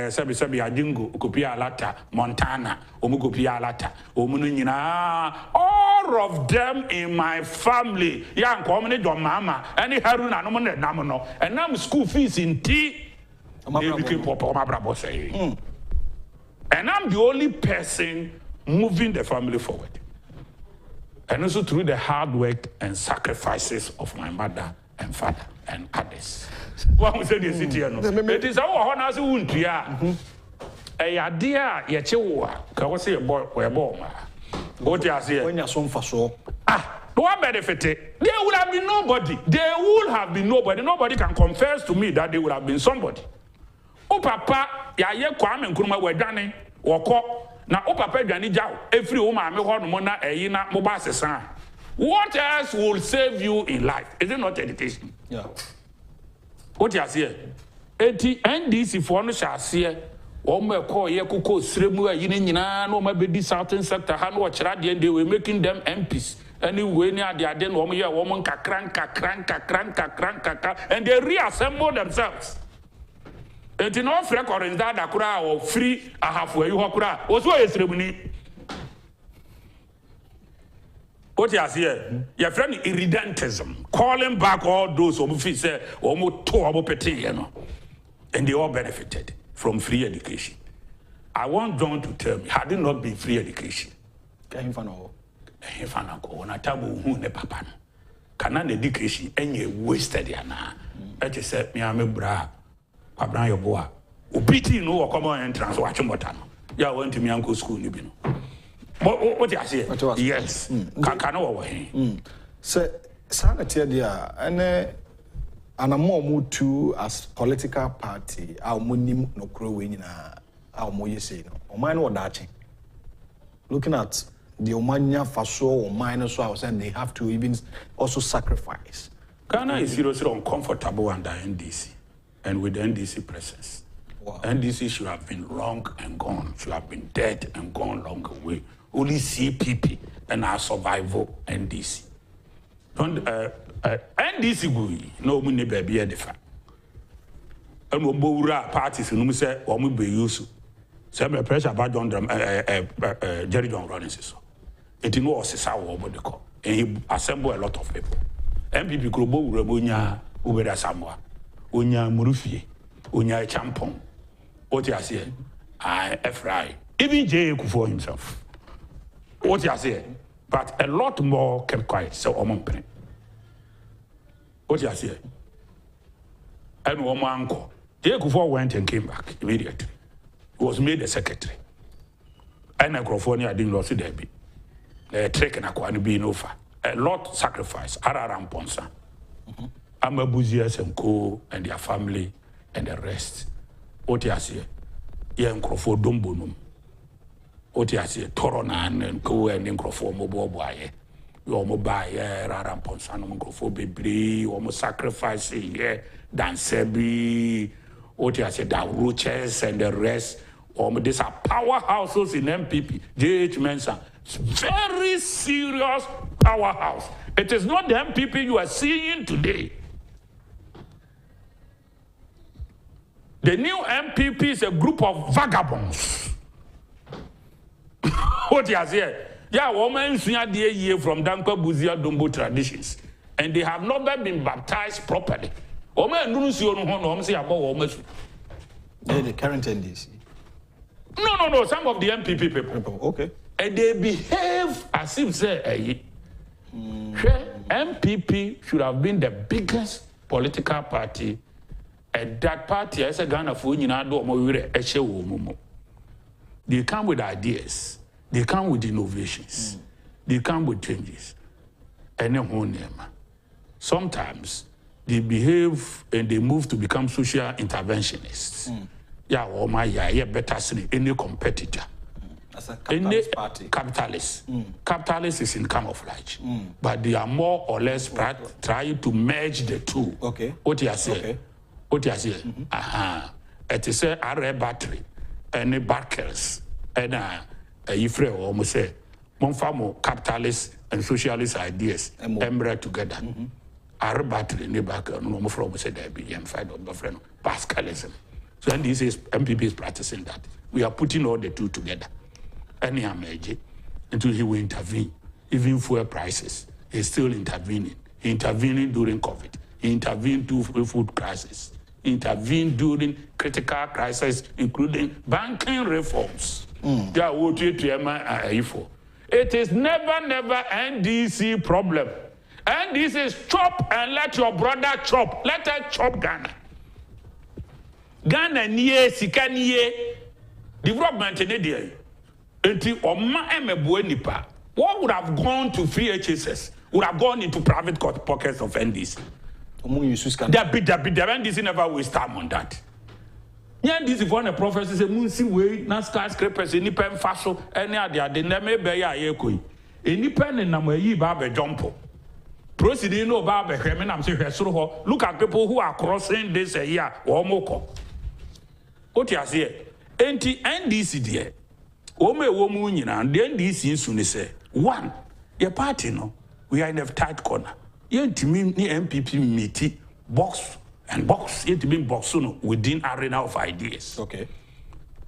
Sabi Adingo Ukupia lata Montana Omukupia lata Omunina all of them in my family young community your mama any Haruna no namono and now school fees in tea they became Papa say and I'm the only person moving the family forward. And also through the hard work and sacrifices of my mother and father and others. What we say the city, it is our honors who won't be a dear Yachewa, can we say a boy or a bomb? What you say when you're so for so? What benefited? There would have been nobody. There would have been nobody. Nobody can confess to me that there would have been somebody. Oh, Papa, ya Kwame Nkrumah were done or na o papa dwane jaw every woman me ho no mo na eyi na mo ba sesa. What else will save you in life? Is it not education? Yeah. What you say? Eti NDC for no sha se o mo ekọ ye kokọ sremu ayi ni nyina no ma bedi southern sector ha no kira de they were making them MPs anyway ni ade no mo ye wo mo nkakran and they reassemble themselves. It in all records that Akura or free a halfway you Hakura was why it's remini. What you here? Your friend irredentism, calling back all those who say almost two and they all benefited from free education. I want John to tell me, had it not been free education, can when I tell you who the papa can education any wasted yana. I just said me I'm a bra. Abraham your boy. Ubiti no common entrance watch motano. Ya went to me uncle school you know. What you say? Yes. Can away. Say sanity there and more move to as political party our monim no growing our more you say no. Or mine what that looking at the Omania Faso or minus so I was saying they have to even also sacrifice. Ghana is seriously uncomfortable under NDC. And with the NDC presence. Wow. NDC should have been long and gone, should have been dead and gone long away. Only CPP and our survival NDC. NDC go no money baby at the fact. And we boura parties and we say or we be used. Some pressure about John Jerry John Rollins. It was a over the call. And he assembled a lot of people. MPP Grobo Rabunya Ubeda Samoa. Unya Murufie, Unya Agyapong. What you say? Fry. Even J. Akufo himself. What you say? But a lot more kept quiet. So Omonpene. What you say? And one uncle. J. Akufo went and came back immediately. He was made a secretary. And California didn't lose there be. The trick and Aquani being over. A lot sacrifice. Araram Ponsa. Amabuzias and Co. and their family and the rest. Otiasie, Yan Crawford Dumbunum. Otiasie, Toronan and Co. and Crawford Moboye. You almost buy Raram Ponsanum Crawford Bibri, almost sacrifice Dansebi, Otiasie, the Roches and the rest. These are powerhouses in MPP. JH Mensah, very serious powerhouse. It is not the MPP you are seeing today. The new MPP is a group of vagabonds. What you say? Yeah, women here from Dankwa Buzia Dumbo traditions. And they have not been baptized properly. Oma ndunu si onu ho no say abo wo masu. The current NDC. No, some of the MPP people. Okay. And they behave as if say MPP should have been the biggest political party. And that party as a Ghana for they come with ideas, they come with innovations, they come with changes. And sometimes they behave and they move to become social interventionists. Better than any competitor. As a capitalist party. Capitalist is in camouflage. But they are more or less trying to merge the two. Okay. What you say? Okay. What you say? It is a rare battery, and a barkers, and you free almost say, Monfamo capitalist and socialist ideas, embrace together. Our battery in the back, no more from say there be and fight of friend Pascalism. So and this is MPP is practicing that. We are putting all the two together. Any amage until he will intervene. Even fuel prices, he's still intervening. He intervened during COVID. He intervened during food crisis. He intervened during critical crisis, including banking reforms. It is never NDC problem. NDC is chop and let your brother chop. Let her chop Ghana. Ghana niye sika niye development in India. Until Oma Emebue Nipa, what would have gone to free HSS would have gone into private pockets of NDC. The NDC never waste time on that. Yeah, this is one of the prophecies. Munsi way, na skyscrapers, any pen faso, any other. They never be a yekoi. Any pen in Namayi Babe Jumpo. Proceeding no Babe Hemen, I'm saying, look at people who are crossing this a year or moko. What you say? NDC dear. Ome womunyina and the NDC soon say one your party no we are in a tight corner. Yentimi ni MPP meet box yentimi box no within arena of ideas. Okay.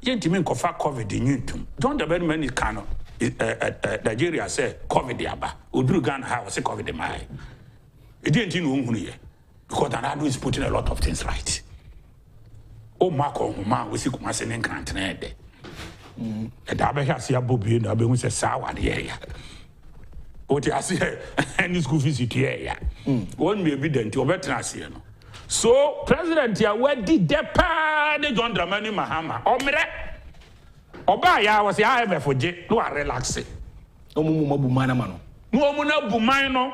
Yentimi kofa COVID in don't the very many cano Nigeria say COVID yaba Udru Ghana have say COVID my it didn't know who because Anadu is putting a lot of things right. Oh Marco man we see Kumasi in can't and I have a Bobby and I be with a sour area. What you say, and this school visit here. One may be then to a veteran. So, President, where did the party John Dramani Mahama? Obaya was the IMF for J. No, I relax it. No Bumano. No Bumano.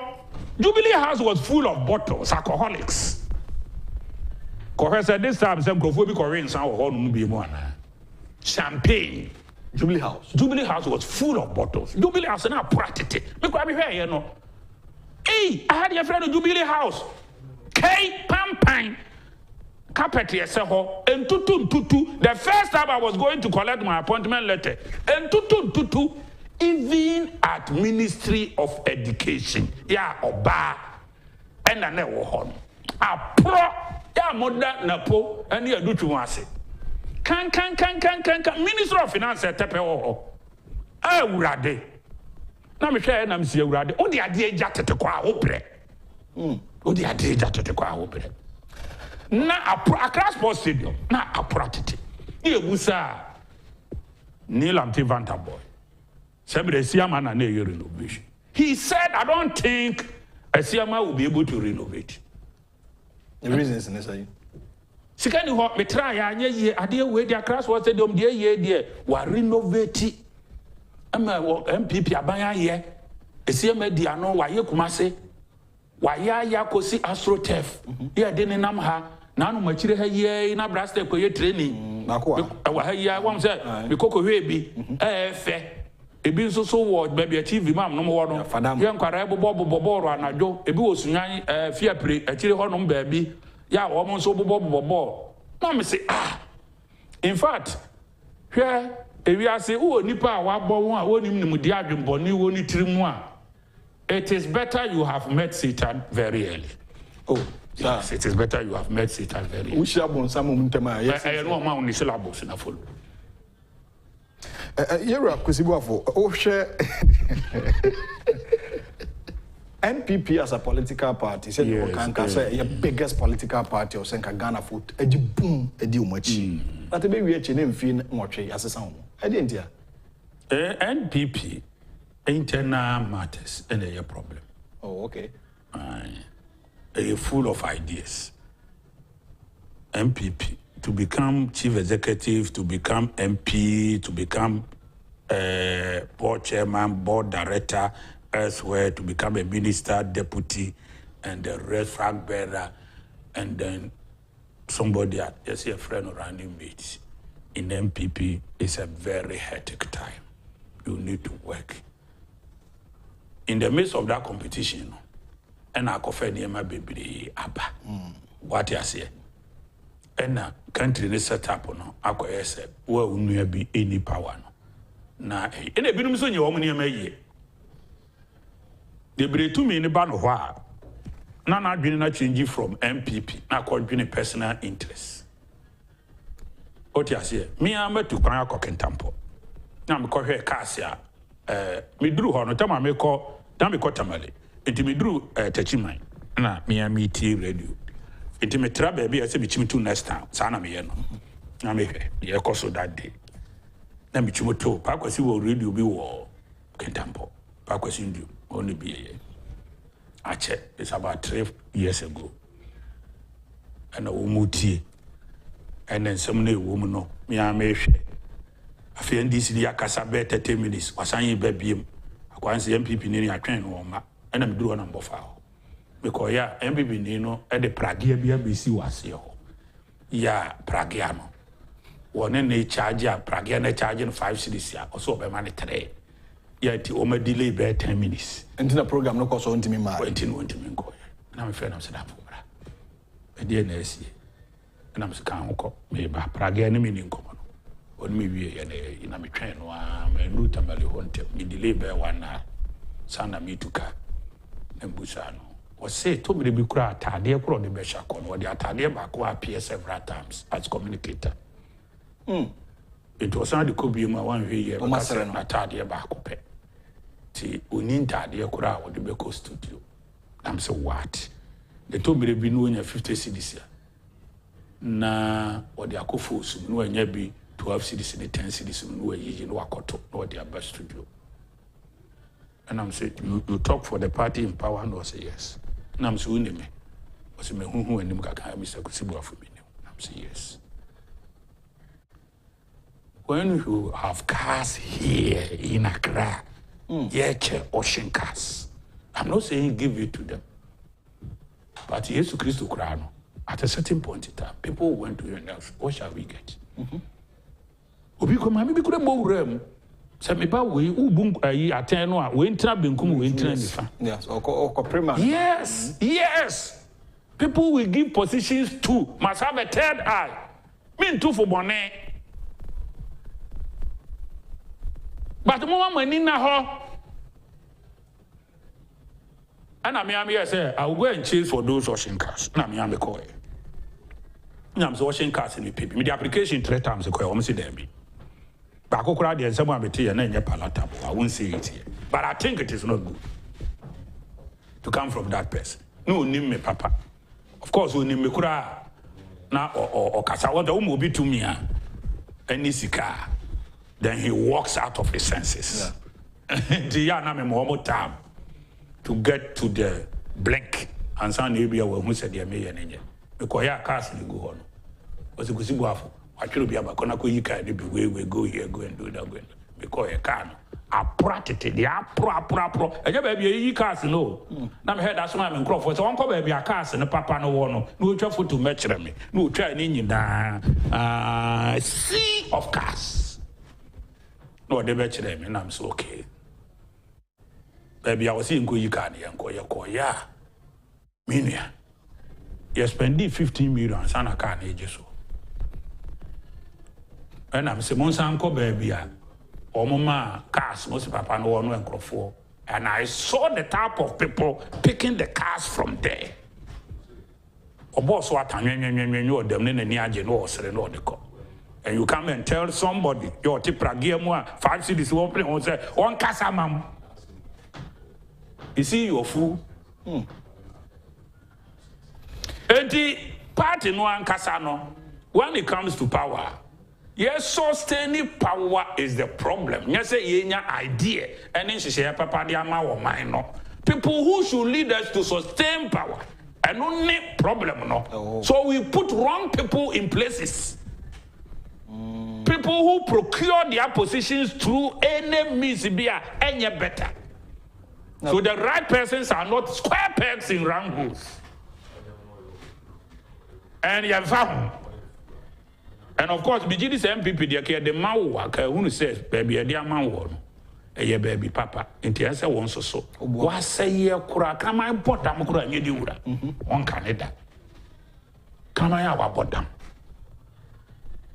Jubilee House was full of bottles, alcoholics. Professor, this time, some Kofobi Koreans are all Mubiwana. Champagne. Jubilee House was full of bottles. Jubilee House now practiced. Because I'm here, you know. Hey, I had your friend of Jubilee House. K Pampine. Carpet yeseho. And tutu. The first time I was going to collect my appointment letter. And tutu. Even at Ministry of Education. Yeah, Oba. And I never home. A pro. Yeah, Moda Napo. And you do to once. Can. Minister of Finance tepe ho. Urade. Na me hwe na me se urade. O de ade jatete kwa obre. O de ade jatete kwa obre. Na Accra Sports Stadium na apratete. E ebusa Nilamti Vantaboy. Sebre Siama na na renovation. He said I don't think Siama will be able to renovate. The reason is necessary. Sikani ho metra ya anye ye ade we dia Accra Sports Stadium de ye de wa renovate ama MPP abanya ye esiema dia no wa ye Kumase wa ya Kusi AstroTurf ye de ne nam ha na anu machire ha ye na Braster ko ye training wa ha ya won say be koko hwe bi efe ebi nso so wo baby achieve mam no mo no ye nkwara bobo anadwo ebi osunyan fiapre akire ho no baby ya woman so bobo no me say in fact hwe ewi ase wo nipa wa bo won a wonim nim di adwembo ni wo ni tirimu a it is better you have met Satan very early. Oh yes, it is better you have met Satan very early. Ushia bon samu ntema yes no ma on syllabus na follow Yera Kusi Boafo o hwe NPP as a political party, said you can say your biggest political party or Senka Ghana foot, edi boom, edi umachi. But the baby name fin moche as a sound. I didn't hear. NPP internal matters and a problem. Oh, okay. Full of ideas. MPP to become chief executive, to become MP, to become board chairman, board director, elsewhere, to become a minister, deputy, and the rest flag bearer, and then somebody, just a friend or running mate in MPP is a very hectic time. You need to work. In the midst of that competition, and I could my baby abba. What you say? And now country is set up no. I could say, well, we be any power no. Na, and a bit of your woman ye. They bring to me in the ban of war. Now I've been not changing from MPP. Now could be a personal interest. What you say? Me, I'm to cry cock and tampo. Now I'm call her Cassia. Me drew her no time I make call. Now me call Tamale. It me drew Techimai. Na me tea radio. It me try baby. I say me chimitu next time. Sana me no. Na me ye koso that day. Na me chimoto. Pa kwasi wo radio bi wo Kentampo. Pa kwasi ndu only be ye. Ache. It's about 3 years ago. And a womuti. And then some new woman no. Me a me she. I feel this the akasa be 30 minutes. Wasanyi baby. Akwansi MPP ni atwen no ma. And I'm doing number 5. Because yeah, MPP ni no e de pragia bia bisi wase ho. Yeah, pragia no. One na charge a pragia na charge 5 cedis ya. Also be man 3. Yeah, ti o ma delay be 10 minutes. Enti na program no koso ntimi ma. Enti no ntimi nko. Na me friend am say da for bra. E de na esi. Na me se kan ho me ba pragia na me ni nko no. Oni me wie na me twen no a me ndu tamale ho ntem. Me delay be 1 hour. Sana me tuka. Embusano. Was say to me be kura atade kura de be shakon. What the atade ba ko appear several times as communicator. It was not the could my 1 year. Atade ba ko pe. Ti oni atade kura wo de be ko studio. I'm say what? The to me be no 50 cedis. Na what the akufo no anya bi 12 cedis and 10 cedis no yi no akoto no the best studio. And I'm saying, you talk for the party in power, and I say yes. And I'm saying, me. I say, me who and Mr. Kusi Boafo. I'm saying yes. When you have cars here in Accra, ocean cars. I'm not saying give it to them. But Jesus Christ Crown, at a certain point in time, people went to your house. What shall we get? Obi come, maybe could have more say me ba we ubun ayi aten no a we ntra benkum we ntra nifa. Yes, or prima. Yes, yes. People will give positions to must have a third eye. Me too for bonnet. But the moment when in ho and I mean say I will go and chase for those washing cars. Na me am call. I'm washing cars in the people. Me the application 3 times ko almost there be. But I won't say it here. But I think it is not good to come from that person. No, name me papa. Of course, we name me kura na or kasa what the umobi to me any sika. Then he walks out of his senses. The yana me more time to get to the blink and sound maybe who said the me and because ya cast go on. Was a Kusi Boafo. I should be about Konako Yika, we go here, go and do that. Because a can. I practiced the pro. I never be a cast, no. Now, I heard that's why I'm in Crawford. So, Uncle Baby, a cast and a papa no one. No trouble to match me. No try in sea of casts. No, they match them, and I'm so okay. Baby, I was in Kuyikani and Koya. Minia. You spend 15 million, and I can't age so. And I'm saying, Monsanko baby, or mama, cars, most papa no one went for. And I saw the type of people picking the cars from there. Or boss, what time you them in the near general or the call. And you come and tell somebody, your tipragia 5 cities opening, or say, 1 casa, ma'am. You see, your fool, Enti party no ankasa no, when it comes to power, yes, sustaining power is the problem. Yes, yenya idea, and then she say papa di ama wo man no. People who should lead us to sustain power, and only problem no. So we put wrong people in places. People who procure their positions through any means be any better. So the right persons are not square pegs in round holes. And you have found. And of course, BG this MPP, the man who says, baby, a dear man one. A baby papa, and the answer once or so. What say ye, Kura, come I bought them, Kura, you do that. One Canada. Come I have bought them.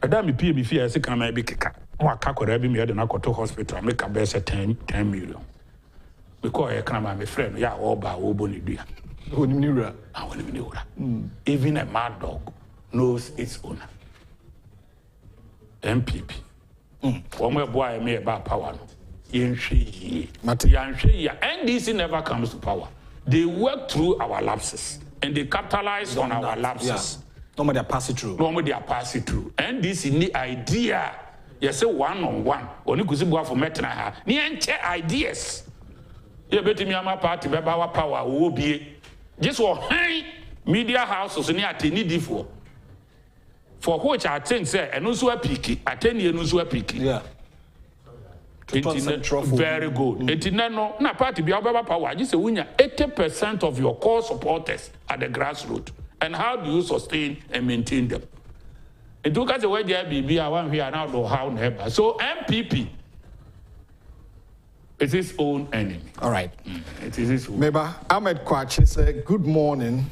A damn PB fear, I say, come I be kicker. Or Kako Rabbi me at an Akoto hospital, make a best 10 million. Because I come, my friend, yeah, all by Oboni. Even a mad dog knows its owner. MPP. One more boy may about power. NDC never comes to power. They work through our lapses and they capitalize on our lapses. Normally they pass it through. NDC need idea. You say one-on-one. Only Kusi Boafo metna. Ni enche ideas. You bet me ama party beba wa power will be. Just for media houses in the for which I think say and also a picky, attend you also a picky. Yeah. Very good. No party be about power. Just say 80% of your core supporters at the grassroots. And how do you sustain and maintain them? It took us away there be I want here now do how never. So MPP is his own enemy. All right. It is his own. Meba Ahmed Kwachi said, good morning.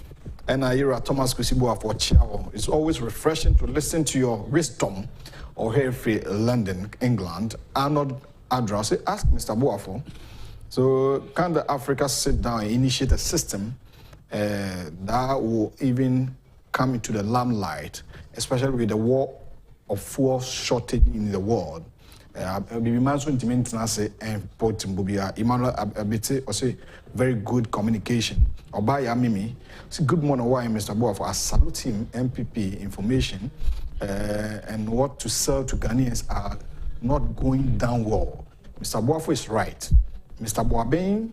And Ira Thomas Kusi Boafo Chiao. It's always refreshing to listen to your wisdom or here free London, England. Arnold Address ask Mr. Boafo. So can the Africa sit down and initiate a system that will even come into the limelight, especially with the war of fuel shortage in the world? Emmanuel Abete or say very good communication. Obaya Mimi, say good morning, why Mr. Boafo. I salute him, MPP information and what to sell to Ghanaians are not going down well. Mr. Boafo is right. Mr. Boabeng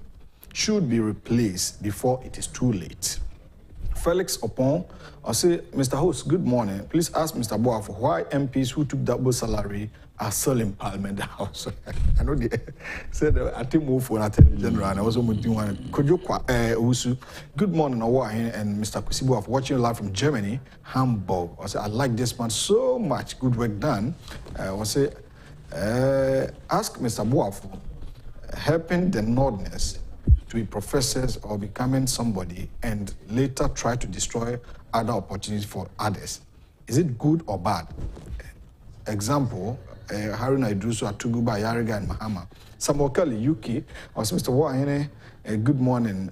should be replaced before it is too late. Felix Opon, I say, Mr. Host, good morning. Please ask Mr. Boafo why MPs who took double salary are still in Parliament House. I know they said I think move for an general and I was almost doing one. Could you good morning, and Mr. Kusi Boafo watching live from Germany, Hamburg. I say I like this man so much. Good work done. I say ask Mr. Boafo helping the Northerners to be professors or becoming somebody and later try to destroy other opportunities for others. Is it good or bad? Example, Haruna Idrusu, Atuguba, Yariga, and Mahama. Samuel Kelly, UK, also Mr. Wahine, good morning.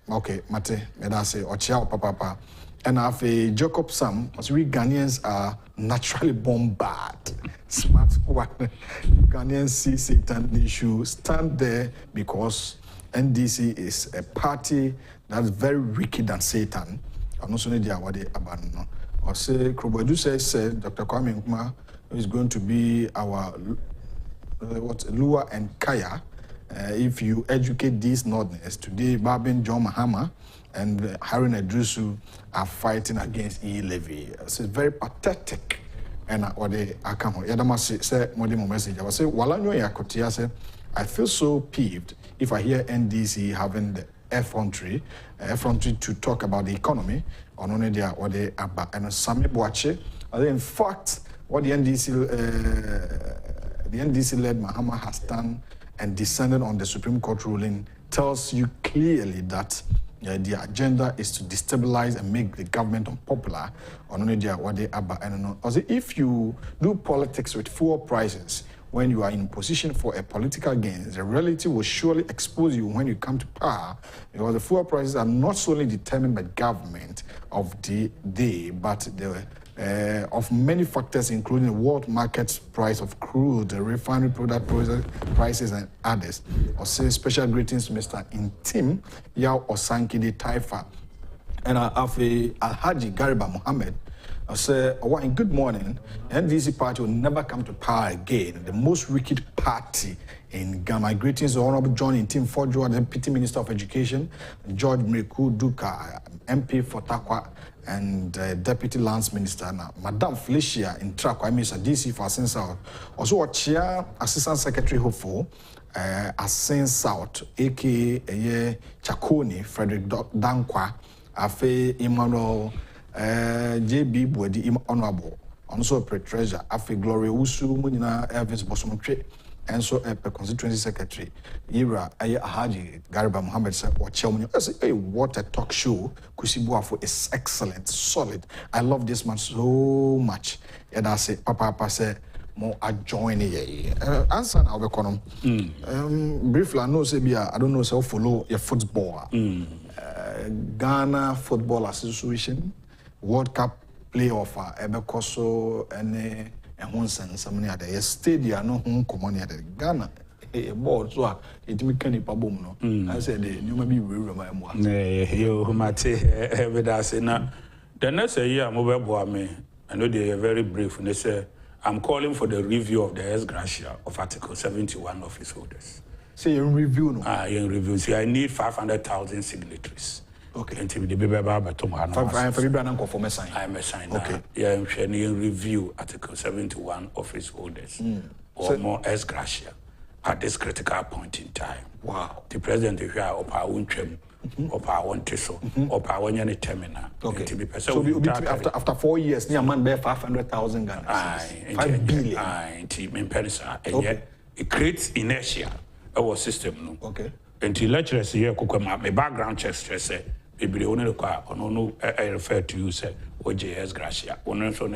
Okay, Mate, Medase, Ochiao, Papa. And after Jacob Sam, we Ghanaians are naturally born bad. Smart one. Ghanaians see Satan issue, stand there because NDC is a party that's very wicked than Satan. I'm not saying they are what they abandon. Or say, Krobodu said Dr. Kwame Nkrumah is going to be our Lua and Kaya. If you educate these Northerners, today Babin John Mahama and Haruna Idrusu are fighting against E-Levy. So it's very pathetic. And what they are coming. Yadama say more message. I was say, Walanyo Yakotia said, I feel so peeved if I hear NDC having the effrontery to talk about the economy. On only there what they about and Sami Boache. In fact, what the NDC-led Mahama has done and descended on the Supreme Court ruling tells you clearly that the agenda is to destabilize and make the government unpopular. On only there what they about and if you do politics with fuel prices when you are in position for a political gain, the reality will surely expose you when you come to power, because the fuel prices are not solely determined by government of the day, but of many factors, including the world market price of crude, the refinery product prices, and others. I say special greetings to Mr. Intim Yao Osankidi Taifa and Afi Alhaji Gariba Mohammed. I say, good morning. NDC party will never come to power again. The most wicked party in Ghana. Greetings to Honorable John Intim Fojo, the Deputy Minister of Education, George Mreku Duka, MP for Takwa, and Deputy Lands Minister, Madam Felicia in Trakwa, Mr. DC for Asin South. Also, Chair Assistant Secretary Hopeful, Asin South, aka Chakoni, Frederick Dankwa, Afe Emmanuel. JB Bwedi Honorable, also a treasurer, Afi Gloria Usu, Munina Elvis Bosomtre, and so a constituency secretary, Ira Haji Gariba Mohammed said, or Chelmuni. I say, hey, what a talk show. Kusi Boafo is excellent, solid. I love this man so much. And I say, Papa said, more adjoin answer now briefly, I know I don't know so follow your football. Ghana Football Association. World Cup playoff Ebekoso and Honsen, some near the stadium, no home common at Ghana. A board, so it may can no. I said, you may be remind me. Nay, you might say, the next year, mobile me. I know they are very brief. And they say, I'm calling for the review of the ex gratia of Article 71 of his holders. Say, in review, no? In review. See, I need 500,000 signatories. Okay. And to the baby Baba I'm a sign. Okay. Yeah, I'm sharing review Article 71 office holders or more ex gratia at this critical point in time. Wow. The president is here of our own trim, of our own tissue, of our own terminal. Okay. So we after 4 years, near man bear 500,000 Ghana. 5 billion. And it creates inertia our system. Okay. Until lecturers here, my background checks say. People only require I refer to you say OJS Gracia. One so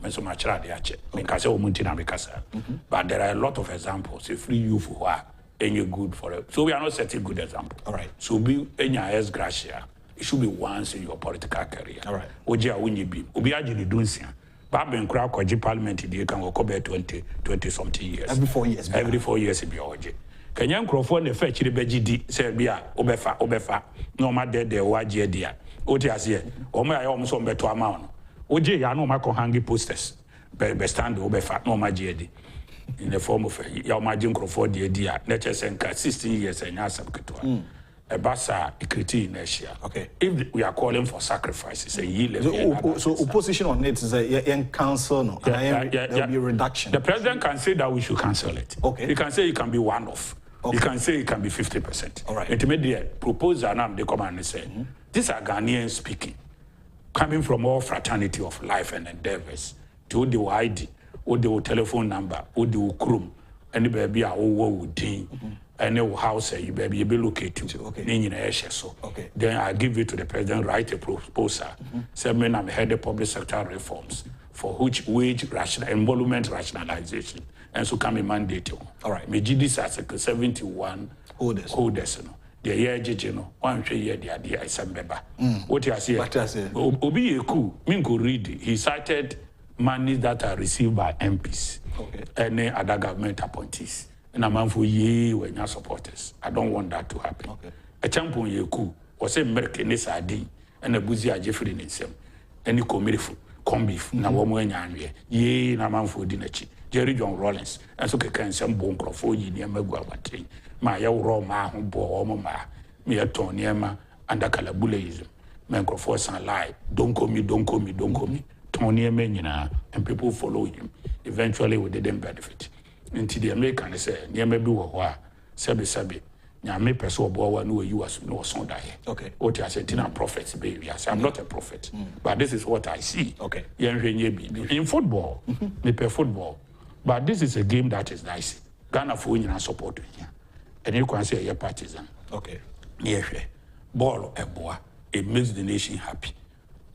so much because but there are a lot of examples. If free youth who are any good for it. So we are not setting good example. All right. So be any S Gracia. It should be once in your political career. All right. Oja winyi be. Obi ajini dunsia. But when crowd koji parliament they can go 20 something years. Every 4 years. Every 4 years it be OJ. Kenyan Crawford ne fetch the BGD Serbia obefa no ma de waje dia oti ase o ma ya o so beto amount oje ya no ma ko hangi posters be stand obefa no ma je in the form of ya o ma jin Crawford dia na chesenka 16 years enya sabketo a basa equity inertia. Okay. If we are calling for sacrifices a year so opposition on it is a cancel no there will be a reduction. The president can say that we should cancel it. Okay. He can say it can be one off. Okay. You can say it can be 50%. All right. Intermediate proposal now they come and say, these are Ghanaians speaking, coming from all fraternity of life and endeavors. To the ID, or the telephone number, or the chrome, and the baby are all wooding, and the house you baby be located. Okay. So okay. Then I give it to the president, write a proposal. Say, men I'm head of public sector reforms for which wage emolument rationalization. And so come a mandate. All right. Me this Article 71 holders. The year jejeno, 1 year the idea is some member. What you say? Obi Eku, Minko read. He cited money that are received by MPs. Okay. And other government appointees. And a man for ye when your supporters. I don't want that to happen. Okay. A champion Yeku was a American SRD and a Buzia Jeffrey in himself. And you come beef. Now one ye na man for dinner. Jerry John Rollins, and so can some bone crofo ye near Megawati. My young ma who bore ma, me a Tonyama, and a calabulism. Mencrophos and lie, don't call me. Tony Menina, and people follow him. Eventually, we didn't benefit. Until the American say, near me do a sabi. Now, me person boy know you as no son die. Okay. What I said, prophets, baby. I say, I'm not a prophet, but this is what I see. Okay. In football, me play football. But this is a game that is nice. Ghana for you support here. And you can say you're partisan. Okay. Yeah. Ball a boy. It makes the nation happy.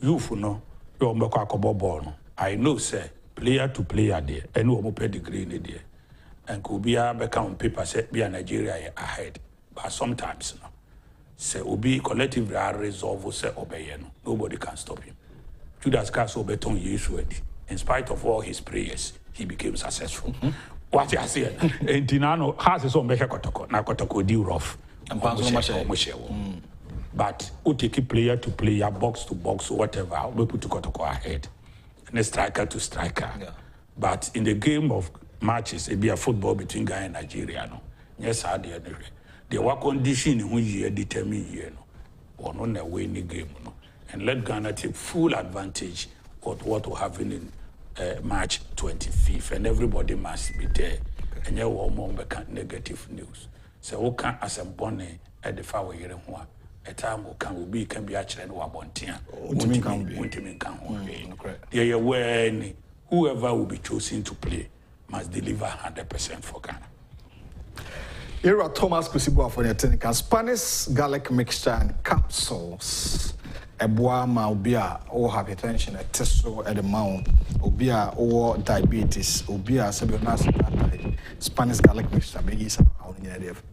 You for no, you're ball. I know, sir, player to player there. And you pay degree in there. And could be a back on paper say be a Nigeria ahead. But sometimes say will be collectively resolve say obey. Nobody can stop him. Judas Castro beton Yesuedi. In spite of all his prayers, he became successful. What you say? And Tinano has his own measure kotoko. Na kotoko deal rough. But we take player to player, box to box, whatever. We put to kotoko ahead, and a striker to striker. Yeah. But in the game of matches, it be a football between Ghana and Nigeria. No, yes, I did. The work condition in which you determine you know, or not a winning game. No, and let Ghana take full advantage of what will happen in March 25th, and everybody must be there. Okay. And you will more negative news. So we can't as a bonnet at the far way a time will be actually no abontia. They are when whoever will be chosen to play must deliver 100% for Ghana. Here are Thomas Kusi Boafo technical Spanish garlic mixture and capsules. Eboa ma obia or hypertension, a testo at the mount, obia or diabetes, obia sabionas Spanish garlic mixture, begis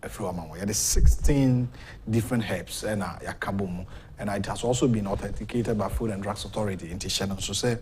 a few amount. There are 16 different herbs and yakabum, and it has also been authenticated by Food and Drugs Authority in Tishan. So say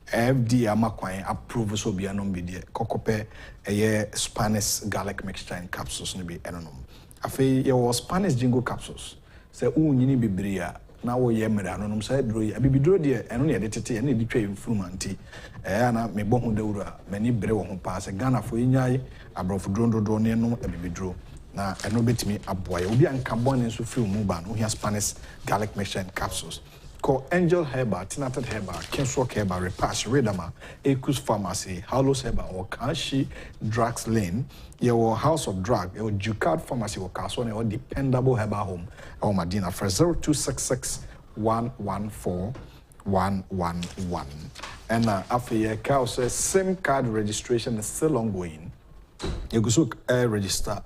FDA amakwine approve so be anom be there. Kokope a Spanish garlic mixture and capsules no be enonom. Afi your Spanish jingo capsules. Say nyini bibria. Now we are no side draw. I be draw there and only edited and the trade influency. Ana me bon deura many brew on pass a Ghana for inyai abroad drone no a baby draw. Now I know bet me a boy will be an carbon and so few muban who has Spanish garlic mixture and capsules. Called Angel Herba, Tinated Herba, Kinswalk Herba, Repass, Redama, Ekus Pharmacy, Hallows Herba, or Kanshi Drugs Lane, your House of Drug, your Ducat Pharmacy, or Casone, or Dependable Herba Home, or Medina for 0266 114 111. And after your cow says SIM card registration is still ongoing. You go register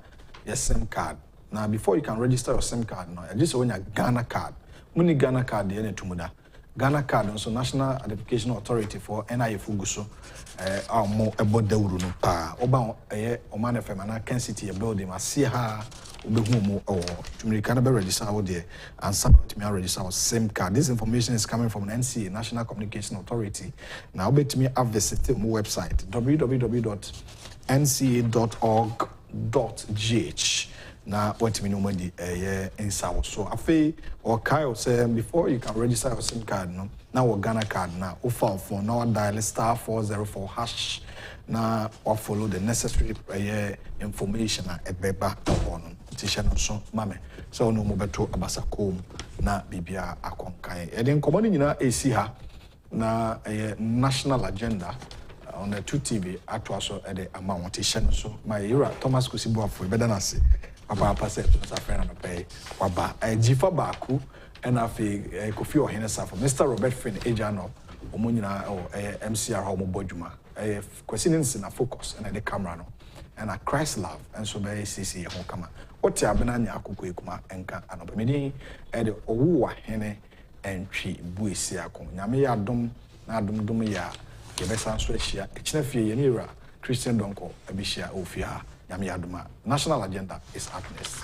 your SIM card. Now, before you can register your SIM card, now, just when your Ghana card. Muni Ghana card the ene tumuda. Ghana card also National Identification Authority for NIA Fuguso mo ebo dawuru no pa oba Oman FM na Kencity building asie ha obehu mo tumiri can be register out there and some to me register SIM card. This information is coming from NCA National Communication Authority. Now bet me have visited my website www.nca.org.gh. Now, what me know the in South. So, afe or Kyle say before you can register your SIM card, no. Now, or Ghana card now. Offer for now dial *404# now or follow the necessary information at beba on Tishan so mame. So no more beto abasa kom na bibia akonkai. And then commanding na AC ha na national agenda. On the 2TV at also at the amount Tishan so my era Thomas Kusi Boafo better than say. Papa said to friend and pay Waba. Jifa Baku and Afi Kofi or Henessa for Mr. Robert Finn, Ejano, Omunina or MCR Homo Bojuma, a questions in a focus and the camera no, and a Christ love and so by CC Hokama. What Yabananya Kukuma and Canopamini at the Owa Hene and Tree Buisiaco. Yamia Dum Nadum Dumia, Gebesan Sweshia, Echnefi Yenira, Christian Donko, Abishia Ofia. National agenda is happiness.